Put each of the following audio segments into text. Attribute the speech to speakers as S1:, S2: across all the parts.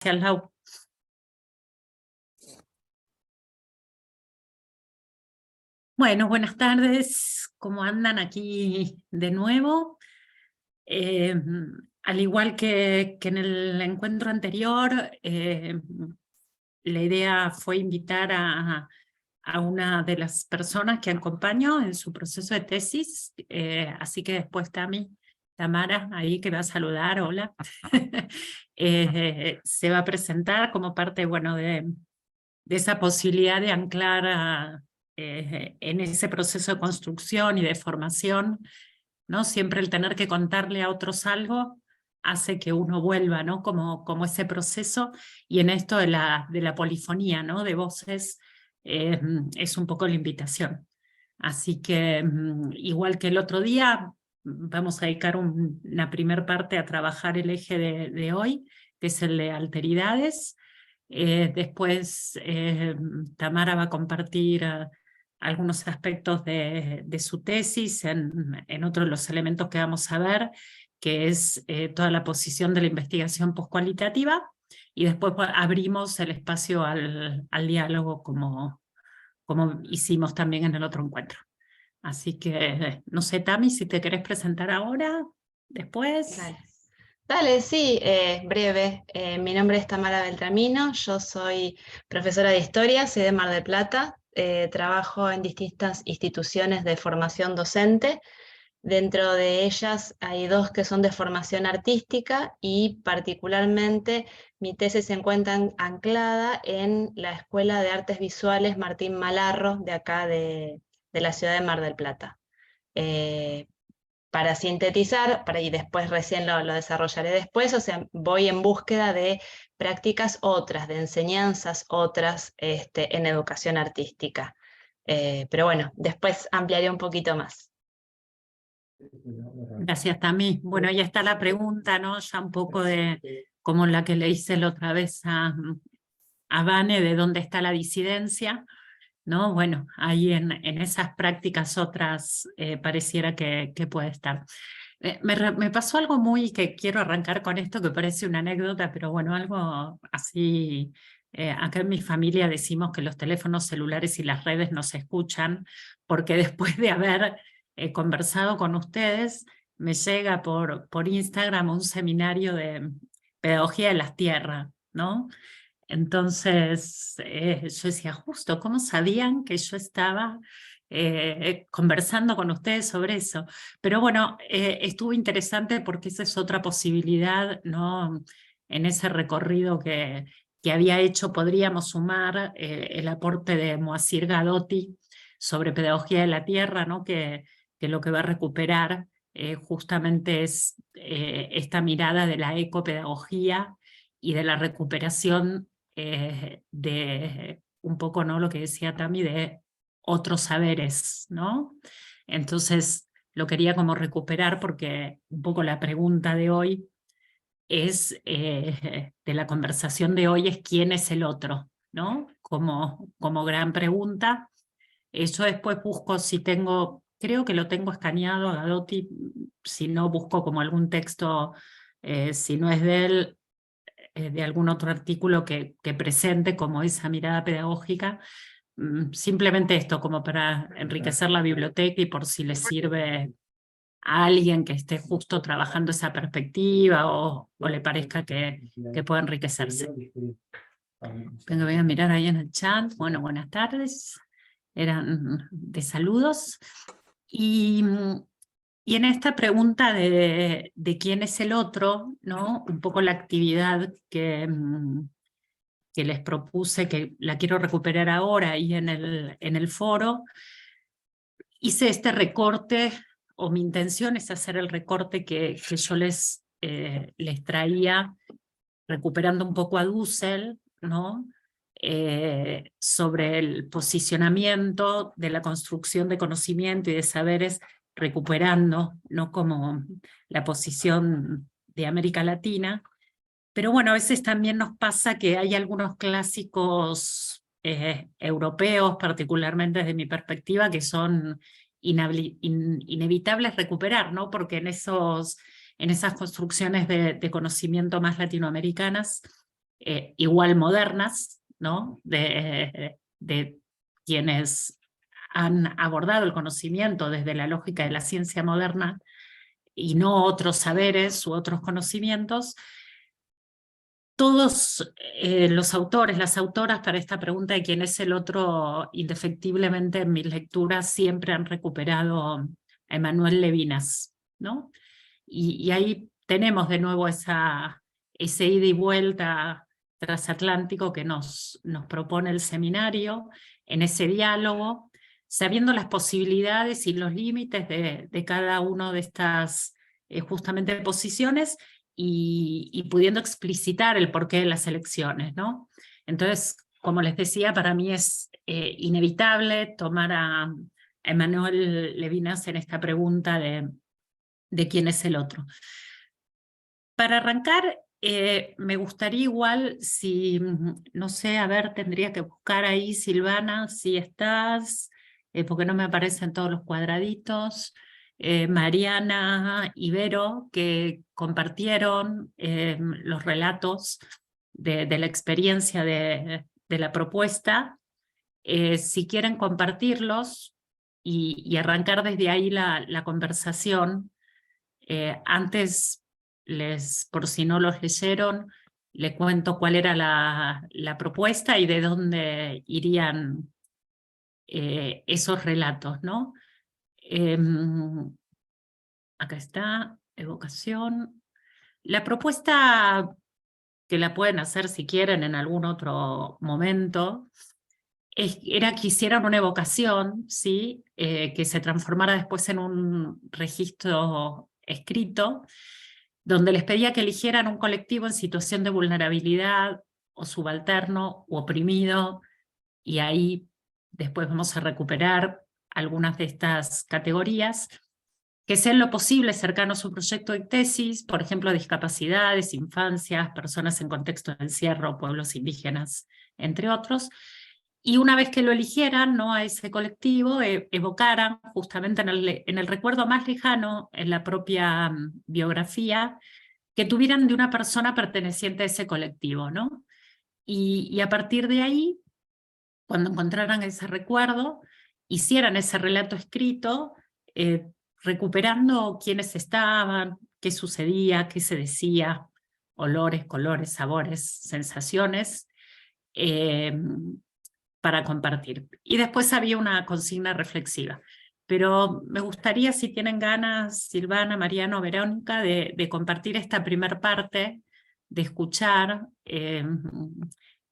S1: Gracias, Lau. Bueno, buenas tardes. ¿Cómo andan aquí de nuevo? Al igual que en el encuentro anterior, la idea fue invitar a una de las personas que acompaño en su proceso de tesis, así que después Tamara, ahí que va a saludar, hola, se va a presentar como parte, bueno, de esa posibilidad de anclar en ese proceso de construcción y de formación, ¿no? Siempre el tener que contarle a otros algo hace que uno vuelva, ¿no? Como ese proceso, y en esto de la polifonía, ¿no? De voces, es un poco la invitación. Así que, igual que el otro día, vamos a dedicar una primer parte a trabajar el eje de hoy, que es el de alteridades. Después Tamara va a compartir algunos aspectos de su tesis en otro de los elementos que vamos a ver, que es toda la posición de la investigación postcualitativa, y después abrimos el espacio al diálogo como hicimos también en el otro encuentro. Así que, no sé, Tami, si te querés presentar ahora, después.
S2: Dale. Dale, sí, breve. Mi nombre es Tamara Beltramino, yo soy profesora de historia, soy de Mar del Plata, trabajo en distintas instituciones de formación docente. Dentro de ellas hay dos que son de formación artística y particularmente mi tesis se encuentra anclada en la Escuela de Artes Visuales Martín Malarro de acá de la ciudad de Mar del Plata. Eh, para sintetizar, y después recién lo desarrollaré después, o sea, voy en búsqueda de prácticas otras, de enseñanzas otras en educación artística. Pero bueno, después ampliaré un poquito más.
S1: Gracias, Tami. Bueno, ya está la pregunta, ¿no? Ya un poco de como la que le hice la otra vez a Vane, de dónde está la disidencia, ¿no? Bueno, ahí en esas prácticas otras pareciera que puede estar. Me pasó algo muy que quiero arrancar con esto, que parece una anécdota, pero bueno, algo así. Acá en mi familia decimos que los teléfonos celulares y las redes no se escuchan, porque después de haber conversado con ustedes, me llega por Instagram un seminario de pedagogía de las tierras, ¿no? Entonces, yo decía, justo, ¿cómo sabían que yo estaba conversando con ustedes sobre eso? Pero bueno, estuvo interesante porque esa es otra posibilidad, ¿no? En ese recorrido que había hecho, podríamos sumar el aporte de Moacir Gadotti sobre pedagogía de la tierra, ¿no? Que lo que va a recuperar justamente es esta mirada de la ecopedagogía y de la recuperación de un poco, ¿no? Lo que decía Tami, de otros saberes, ¿no? Entonces lo quería como recuperar porque un poco la pregunta de hoy es, de la conversación de hoy, es quién es el otro, ¿no? Como gran pregunta. Yo después busco si tengo, creo que lo tengo escaneado a Gadotti, si no busco como algún texto, si no es de él, de algún otro artículo que presente como esa mirada pedagógica. Simplemente esto, como para enriquecer la biblioteca y por si le sirve a alguien que esté justo trabajando esa perspectiva o le parezca que pueda enriquecerse. Vengo, voy a mirar ahí en el chat. Bueno, buenas tardes. Eran de saludos. Y en esta pregunta de quién es el otro, ¿no? Un poco la actividad que les propuse, que la quiero recuperar ahora ahí en el foro, hice este recorte, o mi intención es hacer el recorte que yo les traía, recuperando un poco a Dussel, ¿no? Sobre el posicionamiento de la construcción de conocimiento y de saberes, recuperando, ¿no? Como la posición de América Latina. Pero bueno, a veces también nos pasa que hay algunos clásicos europeos, particularmente desde mi perspectiva, que son inevitables recuperar, ¿no? Porque en esas construcciones de conocimiento más latinoamericanas igual modernas, ¿no? De quienes han abordado el conocimiento desde la lógica de la ciencia moderna y no otros saberes u otros conocimientos. Todos los autores, las autoras para esta pregunta de quién es el otro, indefectiblemente en mis lecturas siempre han recuperado a Emmanuel Levinas, ¿no? Y ahí tenemos de nuevo ese ida y vuelta transatlántico que nos propone el seminario, en ese diálogo, sabiendo las posibilidades y los límites de cada una de estas justamente posiciones, y pudiendo explicitar el porqué de las elecciones, ¿no? Entonces, como les decía, para mí es inevitable tomar a Emmanuel Levinas en esta pregunta de quién es el otro. Para arrancar, me gustaría igual, si, no sé, a ver, tendría que buscar ahí, Silvana, si estás, porque no me aparecen todos los cuadraditos, Mariana, Ibero, que compartieron los relatos de la experiencia de la propuesta. Si quieren compartirlos y arrancar desde ahí la conversación, antes, por si no los leyeron, le cuento cuál era la propuesta y de dónde irían esos relatos, ¿no? Acá está, evocación. La propuesta, que la pueden hacer si quieren en algún otro momento, era que hicieran una evocación, ¿sí? Que se transformara después en un registro escrito, donde les pedía que eligieran un colectivo en situación de vulnerabilidad o subalterno o oprimido, y ahí después vamos a recuperar algunas de estas categorías, que sean lo posible cercanos a su proyecto de tesis, por ejemplo, discapacidades, infancias, personas en contexto de encierro, pueblos indígenas, entre otros. Y una vez que lo eligieran, ¿no?, a ese colectivo, evocaran justamente en el recuerdo más lejano, en la propia biografía, que tuvieran de una persona perteneciente a ese colectivo, ¿no? Y a partir de ahí, cuando encontraran ese recuerdo, hicieran ese relato escrito, recuperando quiénes estaban, qué sucedía, qué se decía, olores, colores, sabores, sensaciones, para compartir. Y después había una consigna reflexiva. Pero me gustaría, si tienen ganas, Silvana, Mariano, Verónica, de compartir esta primer parte, de escuchar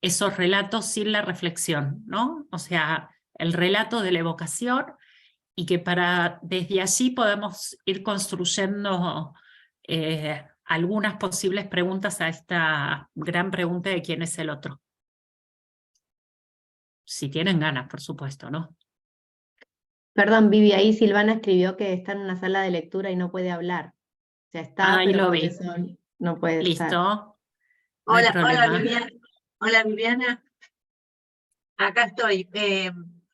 S1: esos relatos sin la reflexión, ¿no? O sea, el relato de la evocación, y que desde allí podemos ir construyendo algunas posibles preguntas a esta gran pregunta de quién es el otro. Si tienen ganas, por supuesto, ¿no?
S2: Perdón, Vivi, ahí Silvana escribió que está en una sala de lectura y no puede hablar. O sea, está,
S1: Ahí
S2: pero
S1: lo
S2: por
S1: vi.
S2: eso no puede estar.
S1: Listo. No hay
S3: Hola,
S1: problema.
S3: hola Viviana, acá estoy.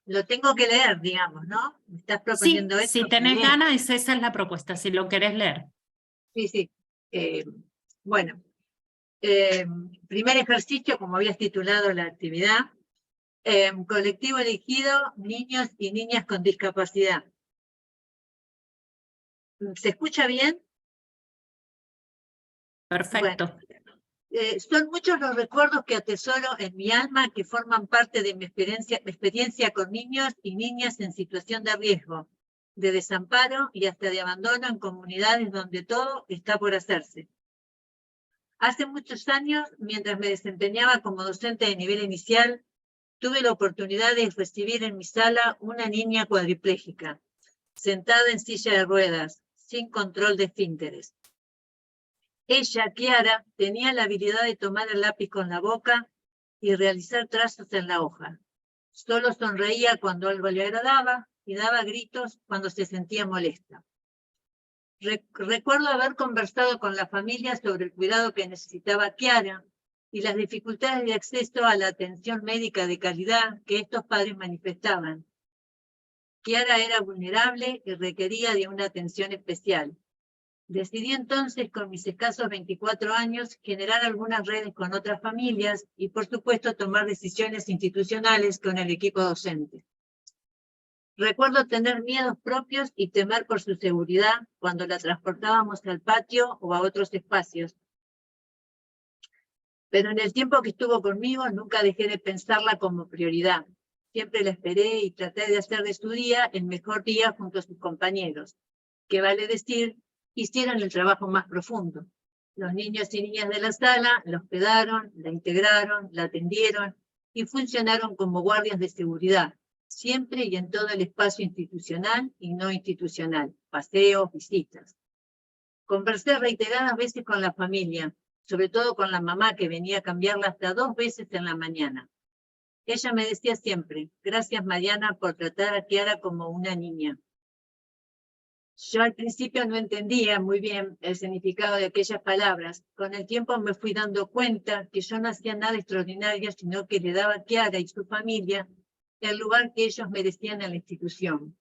S3: Lo tengo que leer, digamos, ¿no? Me estás
S1: Sí,
S3: proponiendo esto.
S1: si tenés
S3: Bien.
S1: ganas, esa es la propuesta, si lo querés leer.
S3: Sí, sí. Bueno, primer ejercicio, como habías titulado la actividad, colectivo elegido, niños y niñas con discapacidad. ¿Se escucha bien?
S1: Perfecto.
S3: Bueno, son muchos los recuerdos que atesoro en mi alma, que forman parte de mi experiencia con niños y niñas en situación de riesgo, de desamparo y hasta de abandono en comunidades donde todo está por hacerse. Hace muchos años, mientras me desempeñaba como docente de nivel inicial, tuve la oportunidad de recibir en mi sala una niña cuadripléjica, sentada en silla de ruedas, sin control de esfínteres. Ella, Kiara, tenía la habilidad de tomar el lápiz con la boca y realizar trazos en la hoja. Solo sonreía cuando algo le agradaba y daba gritos cuando se sentía molesta. Recuerdo haber conversado con la familia sobre el cuidado que necesitaba Kiara y las dificultades de acceso a la atención médica de calidad que estos padres manifestaban. Kiara era vulnerable y requería de una atención especial. Decidí entonces, con mis escasos 24 años, generar algunas redes con otras familias y, por supuesto, tomar decisiones institucionales con el equipo docente. Recuerdo tener miedos propios y temer por su seguridad cuando la transportábamos al patio o a otros espacios. Pero en el tiempo que estuvo conmigo nunca dejé de pensarla como prioridad. Siempre la esperé y traté de hacer de su día el mejor día junto a sus compañeros, que vale decir, hicieron el trabajo más profundo. Los niños y niñas de la sala la hospedaron, la integraron, la atendieron y funcionaron como guardias de seguridad, siempre y en todo el espacio institucional y no institucional, paseos, visitas. Conversé reiteradas veces con la familia, sobre todo con la mamá que venía a cambiarla hasta 2 veces en la mañana. Ella me decía siempre, gracias Mariana por tratar a Kiara como una niña. Yo al principio no entendía muy bien el significado de aquellas palabras. Con el tiempo me fui dando cuenta que yo no hacía nada extraordinario, sino que le daba a Kiara y su familia el lugar que ellos merecían en la institución.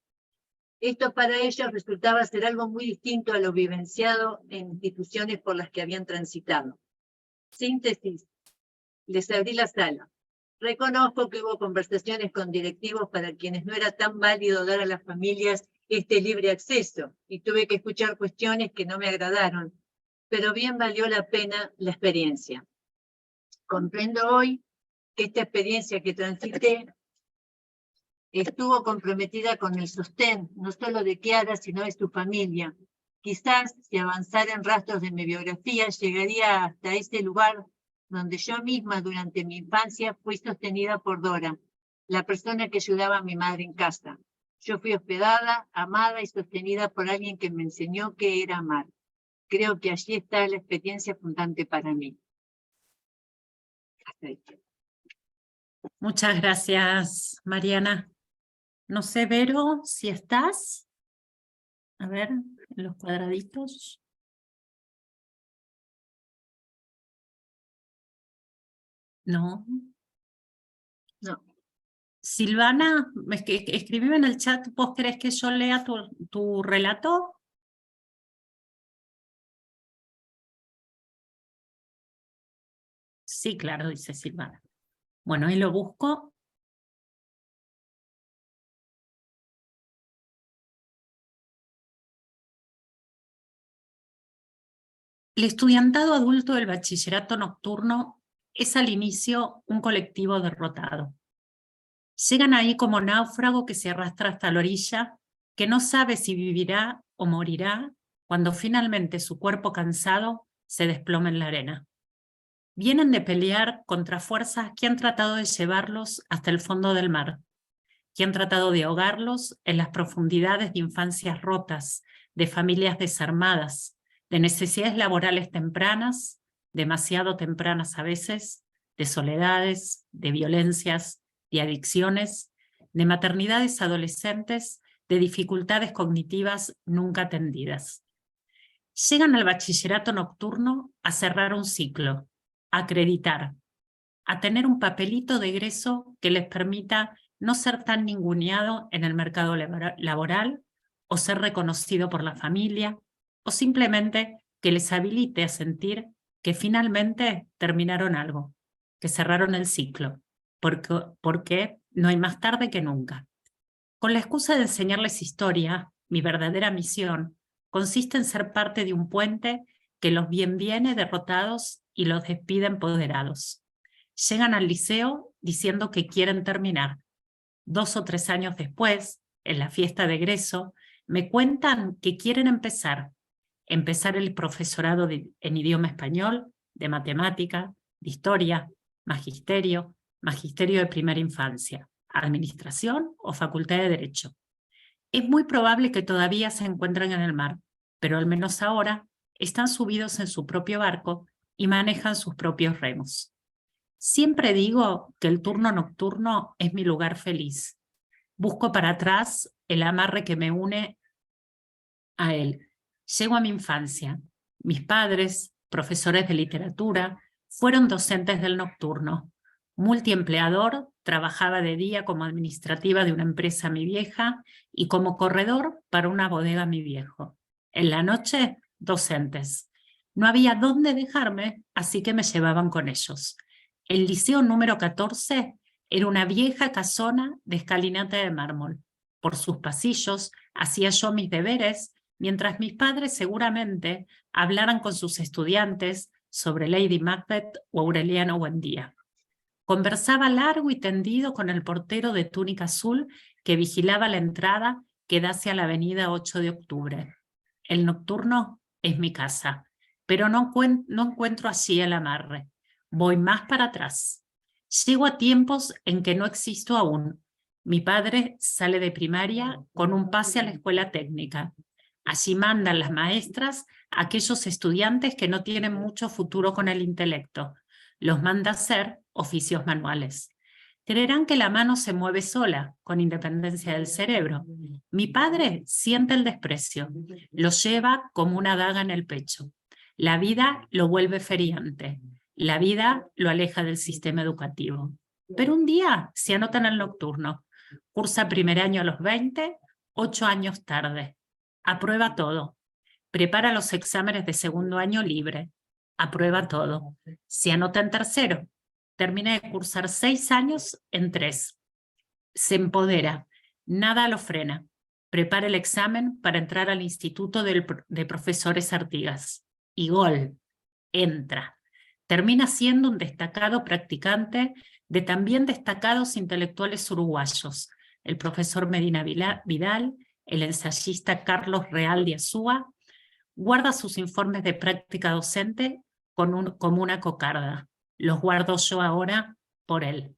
S3: Esto para ellos resultaba ser algo muy distinto a lo vivenciado en instituciones por las que habían transitado. Síntesis, les abrí la sala. Reconozco que hubo conversaciones con directivos para quienes no era tan válido dar a las familias este libre acceso, y tuve que escuchar cuestiones que no me agradaron, pero bien valió la pena la experiencia. Comprendo hoy que esta experiencia que transité estuvo comprometida con el sostén, no solo de Kiara, sino de su familia. Quizás, si avanzara en rastros de mi biografía, llegaría hasta ese lugar donde yo misma durante mi infancia fui sostenida por Dora, la persona que ayudaba a mi madre en casa. Yo fui hospedada, amada y sostenida por alguien que me enseñó qué era amar. Creo que allí está la experiencia fundante para mí.
S1: Muchas gracias, Mariana. No sé, Vero, si estás. A ver, en los cuadraditos. No.
S3: No.
S1: Silvana, escribime en el chat, ¿vos querés que yo lea tu relato? Sí, claro, dice Silvana. Bueno, ahí lo busco. El estudiantado adulto del bachillerato nocturno es al inicio un colectivo derrotado. Llegan ahí como náufrago que se arrastra hasta la orilla, que no sabe si vivirá o morirá cuando finalmente su cuerpo cansado se desploma en la arena. Vienen de pelear contra fuerzas que han tratado de llevarlos hasta el fondo del mar, que han tratado de ahogarlos en las profundidades de infancias rotas, de familias desarmadas, de necesidades laborales tempranas, demasiado tempranas a veces, de soledades, de violencias, de adicciones, de maternidades adolescentes, de dificultades cognitivas nunca atendidas. Llegan al bachillerato nocturno a cerrar un ciclo, a acreditar, a tener un papelito de egreso que les permita no ser tan ninguneado en el mercado laboral o ser reconocido por la familia, o simplemente que les habilite a sentir que finalmente terminaron algo, que cerraron el ciclo, porque no hay más tarde que nunca. Con la excusa de enseñarles historia, mi verdadera misión consiste en ser parte de un puente que los viene derrotados y los despide empoderados. Llegan al liceo diciendo que quieren terminar. 2 o 3 años después, en la fiesta de egreso, me cuentan que quieren empezar el profesorado en idioma español, de matemática, de historia, magisterio de primera infancia, administración o facultad de derecho. Es muy probable que todavía se encuentren en el mar, pero al menos ahora están subidos en su propio barco y manejan sus propios remos. Siempre digo que el turno nocturno es mi lugar feliz. Busco para atrás el amarre que me une a él. Llego a mi infancia. Mis padres, profesores de literatura, fueron docentes del nocturno. Multiempleador, trabajaba de día como administrativa de una empresa mi vieja y como corredor para una bodega mi viejo. En la noche docentes. No había dónde dejarme, así que me llevaban con ellos. El liceo número 14 era una vieja casona de escalinata de mármol. Por sus pasillos hacía yo mis deberes, mientras mis padres seguramente hablaran con sus estudiantes sobre Lady Macbeth o Aureliano Buendía. Conversaba largo y tendido con el portero de túnica azul que vigilaba la entrada que da hacia la avenida 8 de octubre. El nocturno es mi casa, pero no encuentro allí el amarre. Voy más para atrás. Llego a tiempos en que no existo aún. Mi padre sale de primaria con un pase a la escuela técnica. Allí mandan las maestras a aquellos estudiantes que no tienen mucho futuro con el intelecto. Los manda a hacer oficios manuales. Creerán que la mano se mueve sola, con independencia del cerebro. Mi padre siente el desprecio, lo lleva como una daga en el pecho. La vida lo vuelve feriante, la vida lo aleja del sistema educativo. Pero un día se anota en el nocturno, cursa primer año a los 20, 8 años tarde. Aprueba todo, prepara los exámenes de segundo año libre, aprueba todo. Se anota en tercero, termina de cursar 6 años en 3. Se empodera, nada lo frena. Prepara el examen para entrar al Instituto de Profesores Artigas. Y gol, entra. Termina siendo un destacado practicante de también destacados intelectuales uruguayos, el profesor Medina Vidal, el ensayista Carlos Real de Azúa. Guarda sus informes de práctica docente como una cocarda. Los guardo yo ahora por él.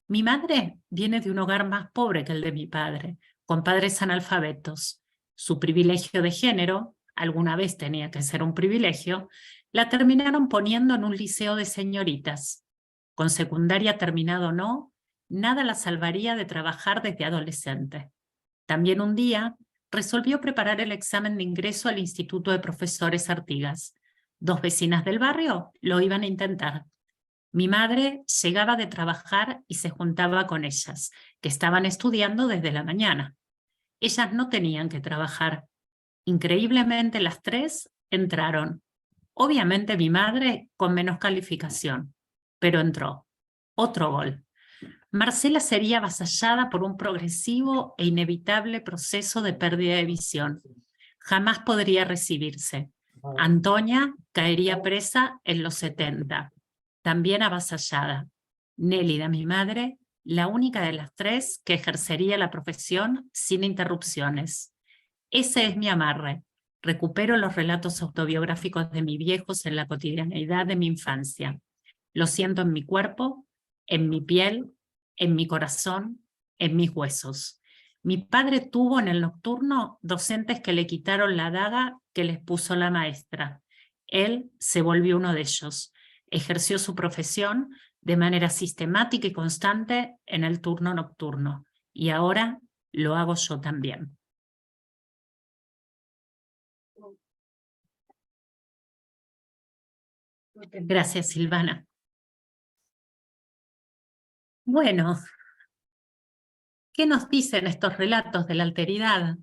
S1: Mi madre viene de un hogar más pobre que el de mi padre, con padres analfabetos. Su privilegio de género, alguna vez tenía que ser un privilegio, la terminaron poniendo en un liceo de señoritas. Con secundaria terminado o no, nada la salvaría de trabajar desde adolescente. También un día resolvió preparar el examen de ingreso al Instituto de Profesores Artigas. 2 vecinas del barrio lo iban a intentar. Mi madre llegaba de trabajar y se juntaba con ellas, que estaban estudiando desde la mañana. Ellas no tenían que trabajar. Increíblemente las 3 entraron. Obviamente mi madre con menos calificación, pero entró. Otro gol. Marcela sería avasallada por un progresivo e inevitable proceso de pérdida de visión. Jamás podría recibirse. Antonia caería presa en los 70, también avasallada. Nélida, mi madre, la única de las 3 que ejercería la profesión sin interrupciones. Ese es mi amarre. Recupero los relatos autobiográficos de mis viejos en la cotidianeidad de mi infancia. Lo siento en mi cuerpo, en mi piel, en mi corazón, en mis huesos. Mi padre tuvo en el nocturno docentes que le quitaron la daga que les puso la maestra. Él se volvió uno de ellos. Ejerció su profesión de manera sistemática y constante en el turno nocturno. Y ahora lo hago yo también. Gracias, Silvana. Bueno, ¿qué nos dicen estos relatos de la alteridad?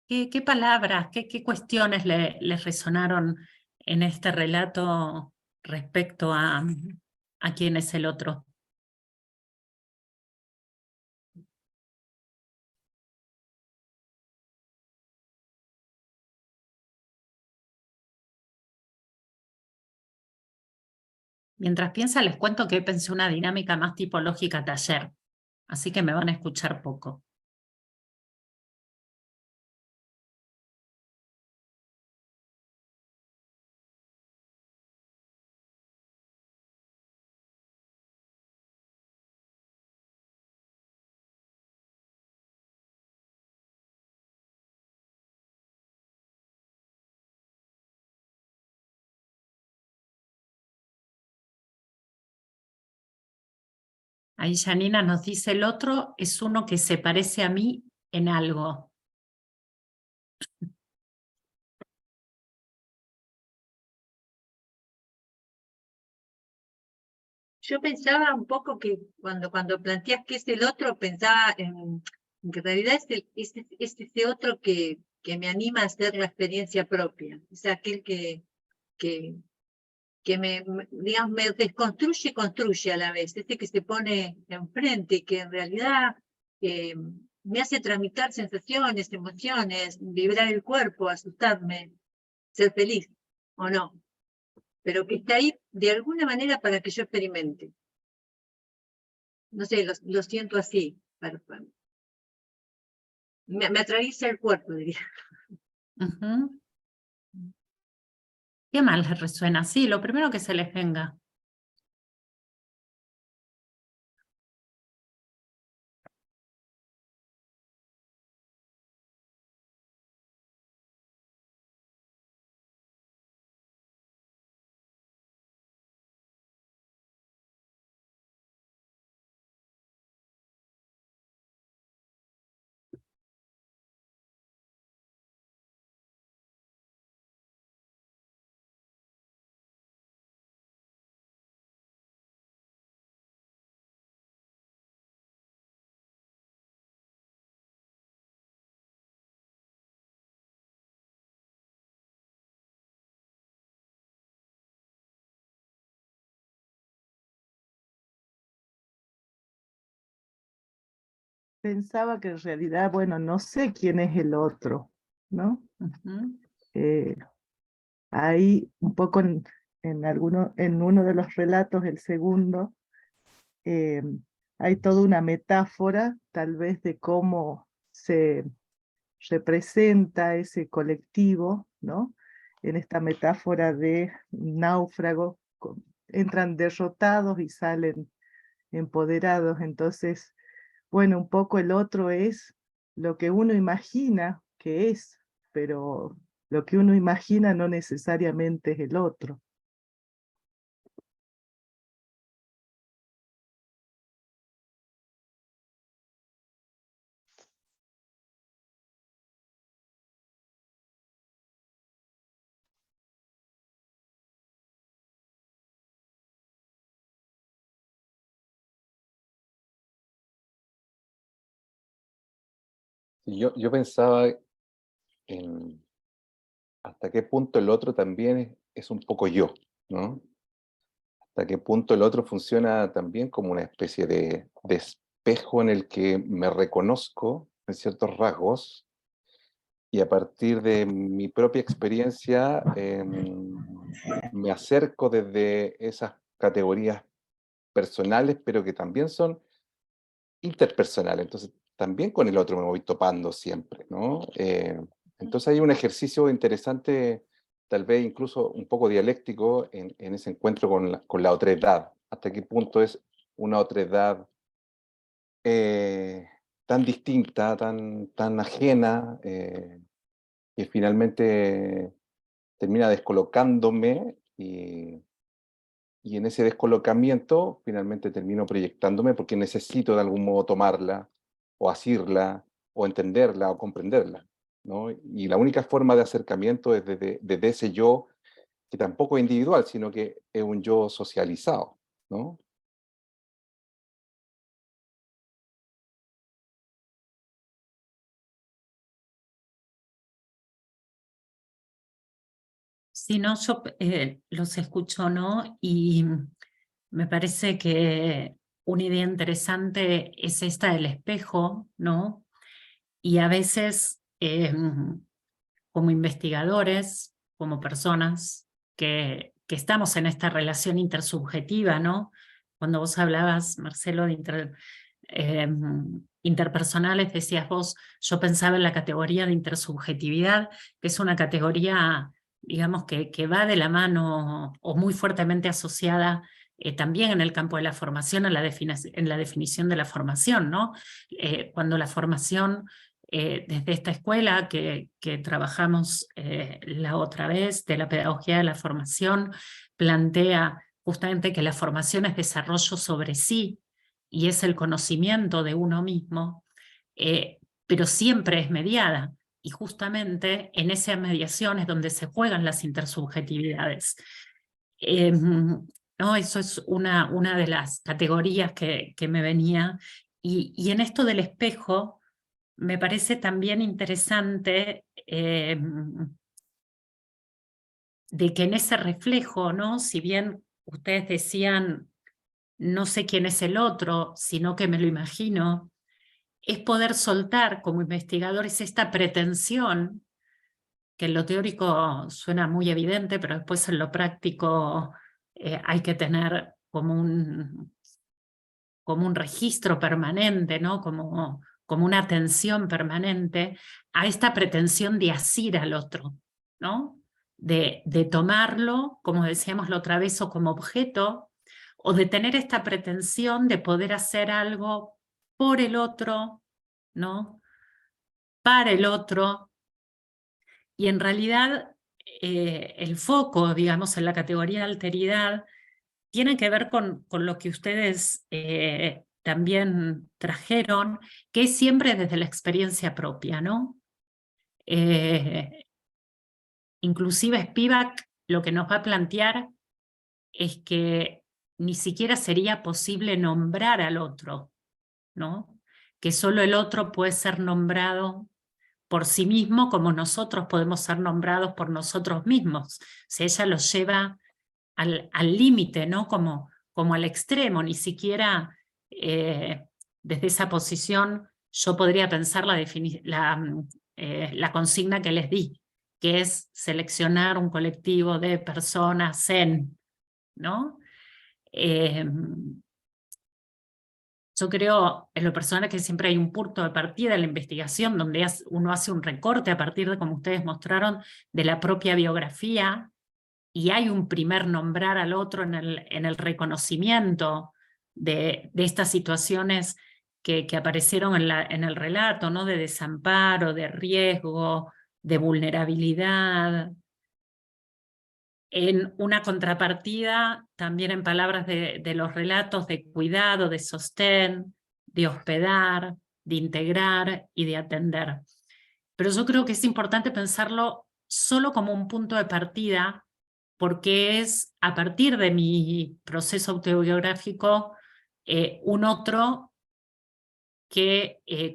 S1: ¿Qué palabras, qué cuestiones les resonaron en este relato respecto a quién es el otro? Mientras piensa, les cuento que pensé una dinámica más tipológica taller, así que me van a escuchar poco. Ahí Janina nos dice, el otro es uno que se parece a mí en algo.
S3: Yo pensaba un poco que cuando planteas qué es el otro, pensaba en que en realidad es ese otro que me anima a hacer la experiencia propia. Es aquel que digamos, me desconstruye y construye a la vez. Este que se pone enfrente y que en realidad me hace tramitar sensaciones, emociones, vibrar el cuerpo, asustarme, ser feliz o no. Pero que está ahí de alguna manera para que yo experimente. No sé, lo siento así. Me atraviesa el cuerpo, diría.
S1: Ujú. ¿Qué más les resuena? Sí, lo primero que se les venga.
S4: Pensaba que en realidad, bueno, no sé quién es el otro, ¿no?
S1: Ujú.
S4: Ahí un poco en uno de los relatos, el segundo, eh, hay toda una metáfora tal vez de cómo se representa ese colectivo, ¿no? En esta metáfora de náufrago, entran derrotados y salen empoderados. Entonces, bueno, un poco el otro es lo que uno imagina que es, pero lo que uno imagina no necesariamente es el otro.
S5: Yo pensaba en hasta qué punto el otro también es un poco yo, ¿no? Hasta qué punto el otro funciona también como una especie de espejo en el que me reconozco en ciertos rasgos y a partir de mi propia experiencia me acerco desde esas categorías personales, pero que también son interpersonales. Entonces, también con el otro me voy topando siempre, ¿no? Entonces hay un ejercicio interesante, tal vez incluso un poco dialéctico, en ese encuentro con la otredad. ¿Hasta qué punto es una otredad tan distinta, tan ajena, que finalmente termina descolocándome y en ese descolocamiento finalmente termino proyectándome porque necesito de algún modo tomarla o asirla o entenderla o comprenderla, ¿no? Y la única forma de acercamiento es desde ese yo que tampoco es individual, sino que es un yo socializado, ¿no?
S1: Si no, yo los escucho, ¿no? Y me parece que una idea interesante es esta del espejo, ¿no? Y a veces, como investigadores, como personas que estamos en esta relación intersubjetiva, ¿no? Cuando vos hablabas, Marcelo, de interpersonales, decías vos, yo pensaba en la categoría de intersubjetividad, que es una categoría, digamos, que va de la mano o muy fuertemente asociada también en el campo de la formación, en la definición de la formación, ¿no? Cuando la formación, desde esta escuela que trabajamos la otra vez, de la pedagogía de la formación, plantea justamente que la formación es desarrollo sobre sí, y es el conocimiento de uno mismo, pero siempre es mediada. Y justamente en esa mediación es donde se juegan las intersubjetividades. ¿No? Eso es una de las categorías que me venía. Y en esto del espejo, me parece también interesante de que en ese reflejo, ¿no? Si bien ustedes decían, no sé quién es el otro, sino que me lo imagino, es poder soltar como investigadores esta pretensión, que en lo teórico suena muy evidente, pero después en lo práctico hay que tener como un registro permanente, ¿no? Como una atención permanente a esta pretensión de asir al otro, ¿no? De tomarlo, como decíamos la otra vez, o como objeto, o de tener esta pretensión de poder hacer algo por el otro, ¿no? Para el otro, y en realidad el foco, digamos, en la categoría de alteridad, tiene que ver con lo que ustedes también trajeron, que es siempre desde la experiencia propia, ¿no? Inclusive Spivak lo que nos va a plantear es que ni siquiera sería posible nombrar al otro, ¿no? Que solo el otro puede ser nombrado por sí mismo como nosotros podemos ser nombrados por nosotros mismos. O sea, ella los lleva al límite, ¿no? Como al extremo, ni siquiera desde esa posición yo podría pensar la consigna que les di, que es seleccionar un colectivo de personas zen, ¿no? Yo creo en lo personal que siempre hay un punto de partida en la investigación donde uno hace un recorte a partir de, como ustedes mostraron, de la propia biografía, y hay un primer nombrar al otro en el reconocimiento de estas situaciones que aparecieron en el relato, ¿no? De desamparo, de riesgo, de vulnerabilidad. En una contrapartida, también en palabras de los relatos, de cuidado, de sostén, de hospedar, de integrar y de atender. Pero yo creo que es importante pensarlo solo como un punto de partida, porque es a partir de mi proceso autobiográfico un otro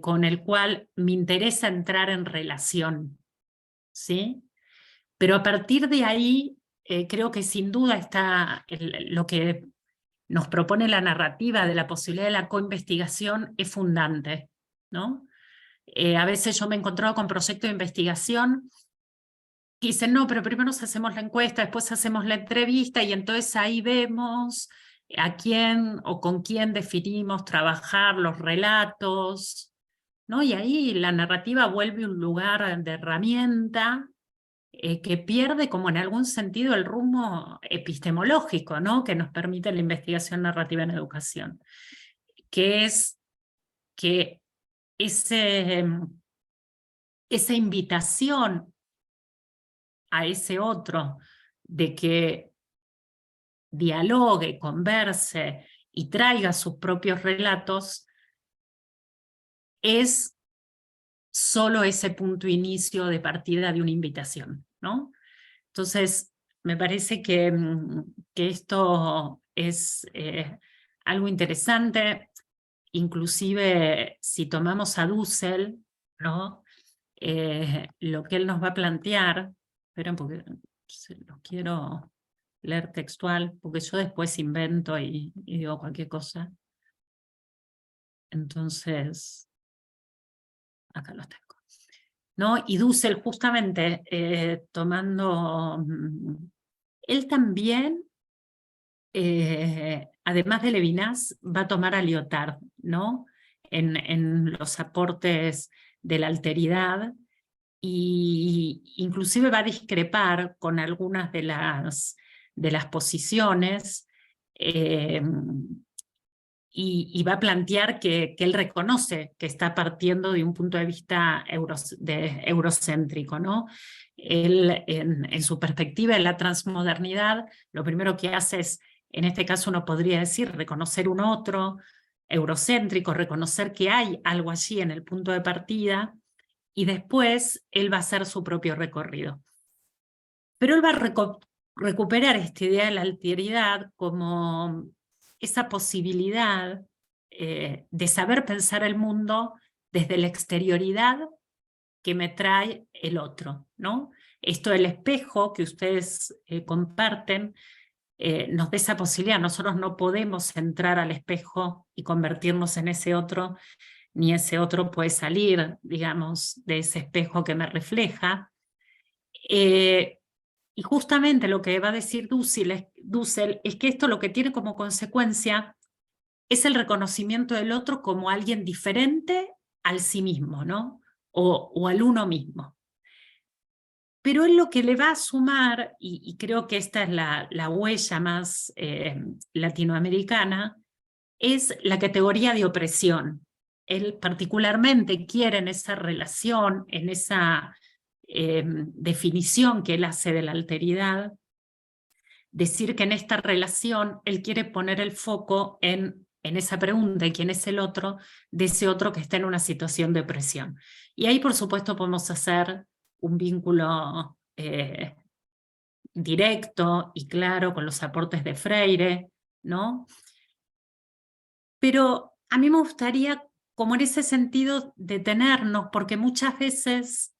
S1: con el cual me interesa entrar en relación, ¿sí? Pero a partir de ahí creo que sin duda está lo que nos propone la narrativa de la posibilidad de la coinvestigación es fundante, ¿no? A veces yo me he encontrado con proyectos de investigación que dicen, no, pero primero nos hacemos la encuesta, después hacemos la entrevista y entonces ahí vemos a quién o con quién definimos trabajar los relatos, ¿no? Y ahí la narrativa vuelve un lugar de herramienta que pierde como en algún sentido el rumbo epistemológico, ¿no? Que nos permite la investigación narrativa en educación, que es que esa invitación a ese otro de que dialogue, converse y traiga sus propios relatos, es solo ese punto inicio de partida de una invitación, ¿no? Entonces, me parece que esto es algo interesante, inclusive si tomamos a Dussel, ¿no? Lo que él nos va a plantear, esperen porque lo quiero leer textual, porque yo después invento y digo cualquier cosa. Entonces, acá los tengo, ¿no? Y Dussel justamente tomando, él también, además de Levinas, va a tomar a Lyotard, ¿no? En los aportes de la alteridad, y inclusive va a discrepar con algunas de las posiciones, y va a plantear que él reconoce que está partiendo de un punto de vista eurocéntrico, ¿no? Él, en su perspectiva de la transmodernidad, lo primero que hace es, en este caso uno podría decir, reconocer un otro eurocéntrico, reconocer que hay algo allí en el punto de partida, y después él va a hacer su propio recorrido. Pero él va a recuperar esta idea de la alteridad como esa posibilidad de saber pensar el mundo desde la exterioridad que me trae el otro, ¿no? Esto del espejo que ustedes comparten, nos da esa posibilidad. Nosotros no podemos entrar al espejo y convertirnos en ese otro, ni ese otro puede salir, digamos, de ese espejo que me refleja. Y justamente lo que va a decir Dussel es que esto lo que tiene como consecuencia es el reconocimiento del otro como alguien diferente al sí mismo, ¿no? O al uno mismo. Pero él lo que le va a sumar, y creo que esta es la huella más latinoamericana, es la categoría de opresión. Él particularmente quiere en esa relación, en esa definición que él hace de la alteridad, decir que en esta relación él quiere poner el foco en esa pregunta de quién es el otro, de ese otro que está en una situación de opresión. Y ahí, por supuesto, podemos hacer un vínculo directo y claro con los aportes de Freire, ¿no? Pero a mí me gustaría, como en ese sentido, detenernos, porque muchas veces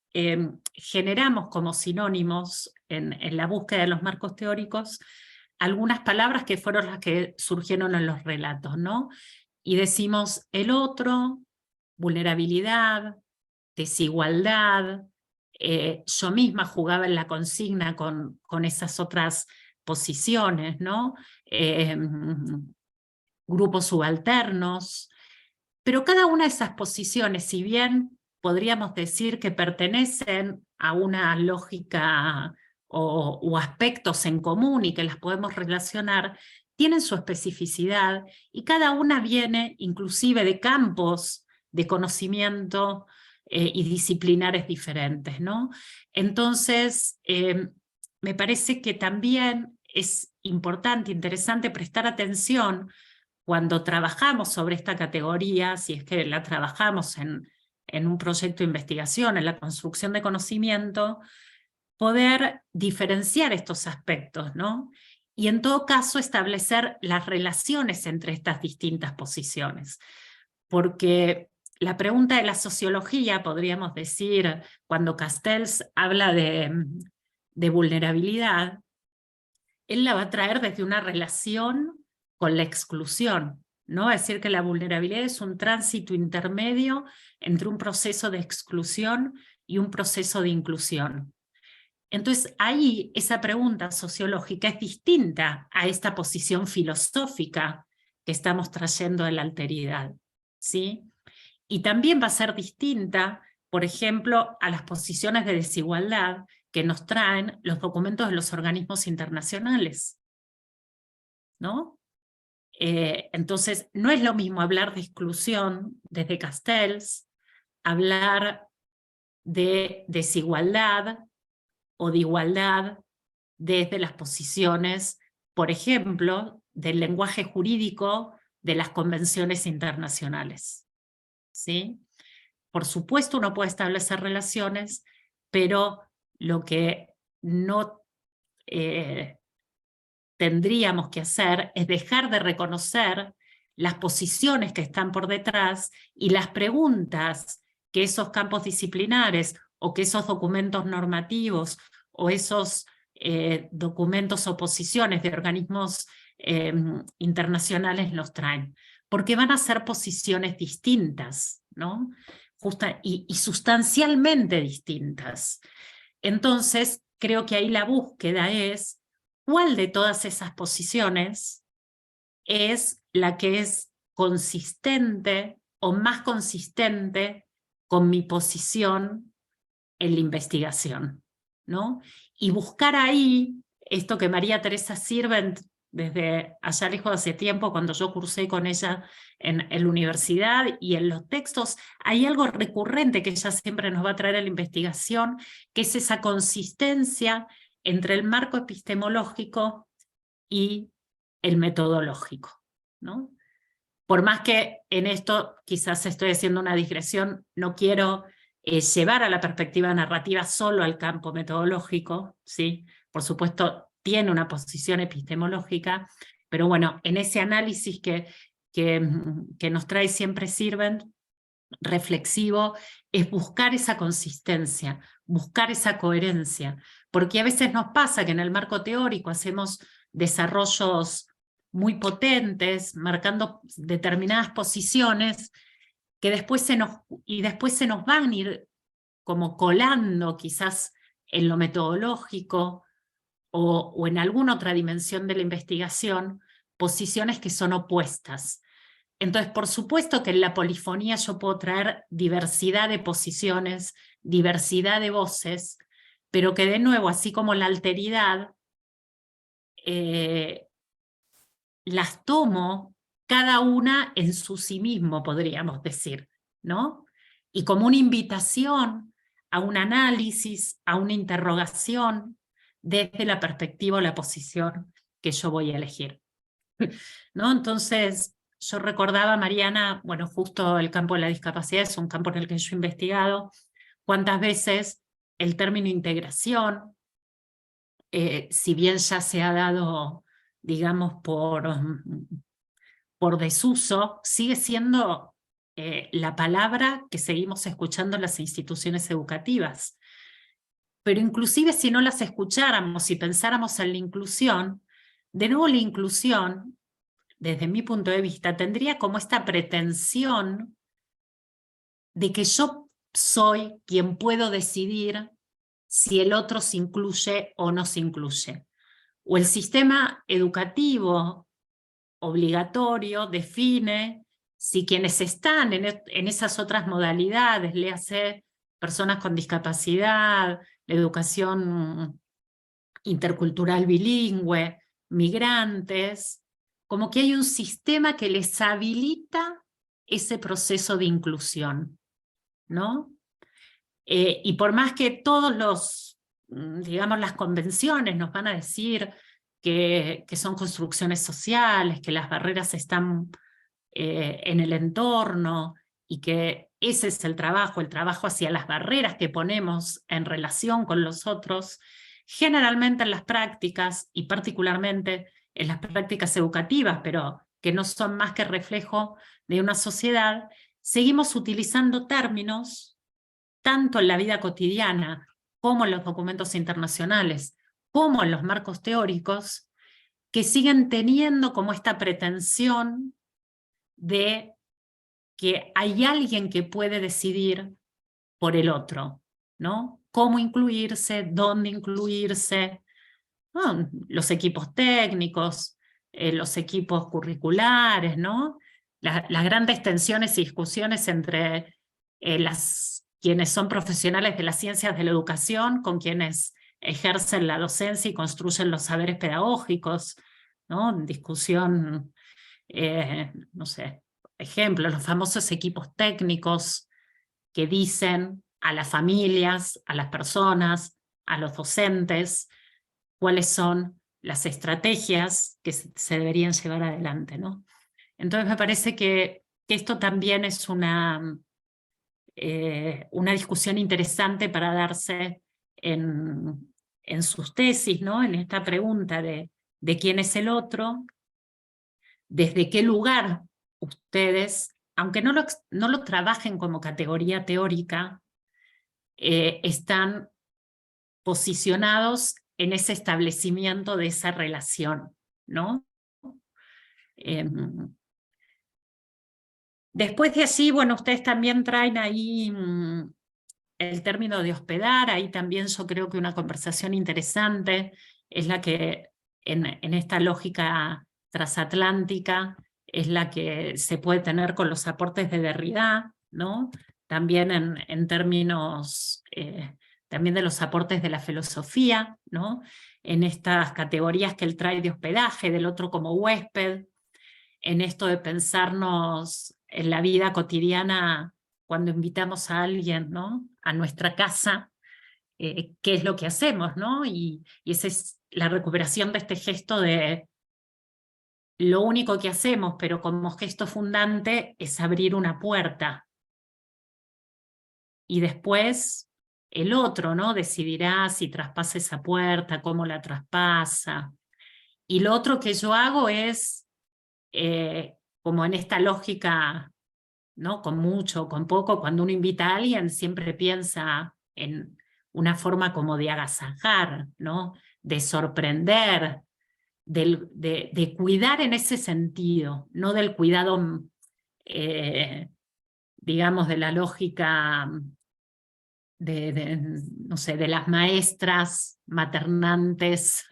S1: generamos como sinónimos en la búsqueda de los marcos teóricos algunas palabras que fueron las que surgieron en los relatos, ¿no? Y decimos el otro, vulnerabilidad, desigualdad. Yo misma jugaba en la consigna con esas otras posiciones, ¿no? Grupos subalternos, pero cada una de esas posiciones, si bien podríamos decir que pertenecen a una lógica o aspectos en común y que las podemos relacionar, tienen su especificidad y cada una viene inclusive de campos de conocimiento y disciplinares diferentes, ¿no? Entonces, me parece que también es importante, interesante prestar atención cuando trabajamos sobre esta categoría, si es que la trabajamos en un proyecto de investigación, en la construcción de conocimiento, poder diferenciar estos aspectos, ¿no? Y en todo caso establecer las relaciones entre estas distintas posiciones. Porque la pregunta de la sociología, podríamos decir, cuando Castells habla de vulnerabilidad, él la va a traer desde una relación con la exclusión, ¿no? Es decir, que la vulnerabilidad es un tránsito intermedio entre un proceso de exclusión y un proceso de inclusión. Entonces, ahí esa pregunta sociológica es distinta a esta posición filosófica que estamos trayendo de la alteridad, ¿sí? Y también va a ser distinta, por ejemplo, a las posiciones de desigualdad que nos traen los documentos de los organismos internacionales, ¿no? Entonces, no es lo mismo hablar de exclusión desde Castells, hablar de desigualdad o de igualdad desde las posiciones, por ejemplo, del lenguaje jurídico de las convenciones internacionales, ¿sí? Por supuesto, uno puede establecer relaciones, pero lo que no tendríamos que hacer es dejar de reconocer las posiciones que están por detrás y las preguntas que esos campos disciplinares o que esos documentos normativos o esos documentos o posiciones de organismos internacionales nos traen, porque van a ser posiciones distintas, ¿no? Y sustancialmente distintas. Entonces, creo que ahí la búsqueda es cuál de todas esas posiciones es la que es consistente o más consistente con mi posición en la investigación, ¿no? Y buscar ahí esto que María Teresa Sirvent, desde allá lejos hace tiempo, cuando yo cursé con ella en la universidad y en los textos, hay algo recurrente que ella siempre nos va a traer a la investigación, que es esa consistencia entre el marco epistemológico y el metodológico, ¿no? Por más que en esto quizás estoy haciendo una digresión, no quiero llevar a la perspectiva narrativa solo al campo metodológico, ¿sí? Por supuesto, tiene una posición epistemológica, pero bueno, en ese análisis que nos trae siempre Sirvent, reflexivo es buscar esa consistencia, buscar esa coherencia, porque a veces nos pasa que en el marco teórico hacemos desarrollos muy potentes, marcando determinadas posiciones, que después se nos van a ir como colando quizás en lo metodológico o en alguna otra dimensión de la investigación, posiciones que son opuestas. Entonces, por supuesto que en la polifonía yo puedo traer diversidad de posiciones, diversidad de voces, pero que de nuevo, así como la alteridad, las tomo cada una en su sí mismo, podríamos decir, ¿no? Y como una invitación a un análisis, a una interrogación, desde la perspectiva o la posición que yo voy a elegir, ¿no? Entonces, yo recordaba, Mariana, bueno, justo el campo de la discapacidad es un campo en el que yo he investigado, cuántas veces el término integración, si bien ya se ha dado, digamos, por desuso, sigue siendo la palabra que seguimos escuchando en las instituciones educativas. Pero inclusive si no las escucháramos y pensáramos en la inclusión, de nuevo la inclusión, desde mi punto de vista, tendría como esta pretensión de que yo soy quien puedo decidir si el otro se incluye o no se incluye. O el sistema educativo obligatorio define si quienes están en esas otras modalidades, léase personas con discapacidad, la educación intercultural bilingüe, migrantes, como que hay un sistema que les habilita ese proceso de inclusión, ¿no? Y por más que todos digamos, las convenciones nos van a decir que son construcciones sociales, que las barreras están en el entorno y que ese es el trabajo hacia las barreras que ponemos en relación con los otros, generalmente en las prácticas y particularmente en las prácticas educativas, pero que no son más que reflejo de una sociedad, seguimos utilizando términos tanto en la vida cotidiana como en los documentos internacionales, como en los marcos teóricos, que siguen teniendo como esta pretensión de que hay alguien que puede decidir por el otro, ¿no? Cómo incluirse, dónde incluirse, ¿no? Los equipos técnicos, los equipos curriculares, ¿no? Las grandes tensiones y discusiones entre quienes son profesionales de las ciencias de la educación con quienes ejercen la docencia y construyen los saberes pedagógicos, ¿no? Discusión, no sé, ejemplo, los famosos equipos técnicos que dicen a las familias, a las personas, a los docentes, cuáles son las estrategias que se deberían llevar adelante, ¿no? Entonces me parece que esto también es una discusión interesante para darse en sus tesis, ¿no? En esta pregunta de quién es el otro, desde qué lugar ustedes, aunque no lo trabajen como categoría teórica, están posicionados en ese establecimiento de esa relación, ¿no? Después de allí, bueno, ustedes también traen ahí el término de hospedar, ahí también yo creo que una conversación interesante es la que en esta lógica transatlántica es la que se puede tener con los aportes de Derrida, ¿no? También en términos también de los aportes de la filosofía, ¿no? En estas categorías que él trae de hospedaje, del otro como huésped, en esto de pensarnos en la vida cotidiana cuando invitamos a alguien, ¿no? A nuestra casa, qué es lo que hacemos, ¿no? Y esa es la recuperación de este gesto de lo único que hacemos, pero como gesto fundante, es abrir una puerta. Y después el otro, ¿no? Decidirá si traspasa esa puerta, cómo la traspasa. Y lo otro que yo hago es, como en esta lógica ¿no? Con mucho o con poco. Cuando uno invita a alguien siempre piensa en una forma como de agasajar, ¿no? De sorprender, de cuidar en ese sentido, no del cuidado, digamos, de la lógica no sé, de las maestras maternantes,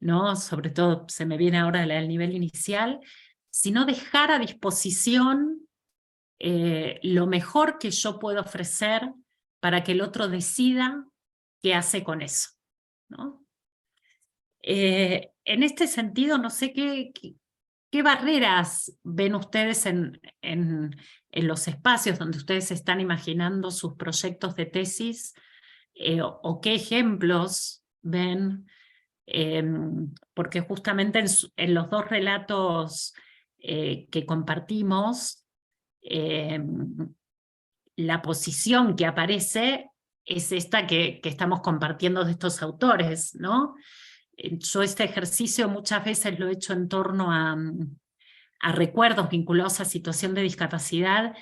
S1: ¿no? Sobre todo se me viene ahora la del nivel inicial, sino dejar a disposición lo mejor que yo puedo ofrecer para que el otro decida qué hace con eso, ¿no? En este sentido, no sé qué barreras ven ustedes en los espacios donde ustedes están imaginando sus proyectos de tesis, o qué ejemplos ven, porque justamente en los dos relatos que compartimos, la posición que aparece es esta que estamos compartiendo de estos autores, ¿no? Yo este ejercicio muchas veces lo he hecho en torno a recuerdos vinculados a situación de discapacidad,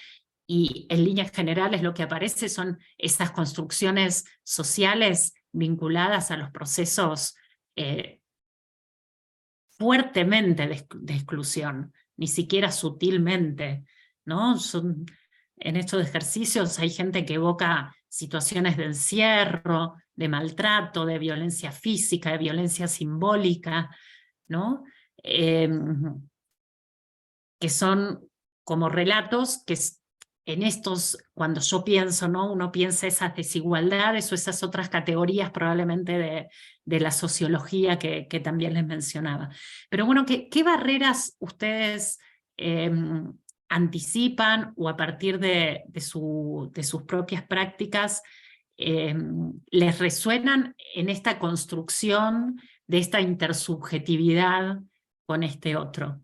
S1: y en líneas generales lo que aparece son esas construcciones sociales vinculadas a los procesos fuertemente de exclusión, ni siquiera sutilmente, ¿no? En estos ejercicios hay gente que evoca situaciones de encierro, de maltrato, de violencia física, de violencia simbólica, ¿no? Que son como relatos que en estos, cuando yo pienso, ¿no? Uno piensa esas desigualdades o esas otras categorías probablemente de la sociología que también les mencionaba. Pero bueno, ¿qué barreras ustedes anticipan, o a partir de sus propias prácticas les resuenan en esta construcción de esta intersubjetividad con este otro?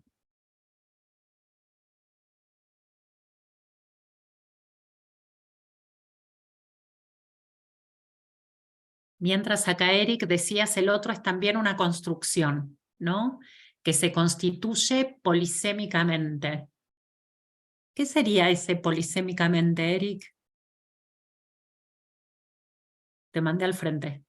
S1: Mientras acá, Eric, decías, el otro es también una construcción, ¿no? Que se constituye polisémicamente. ¿Qué sería ese polisémicamente, Eric? Te mandé al frente.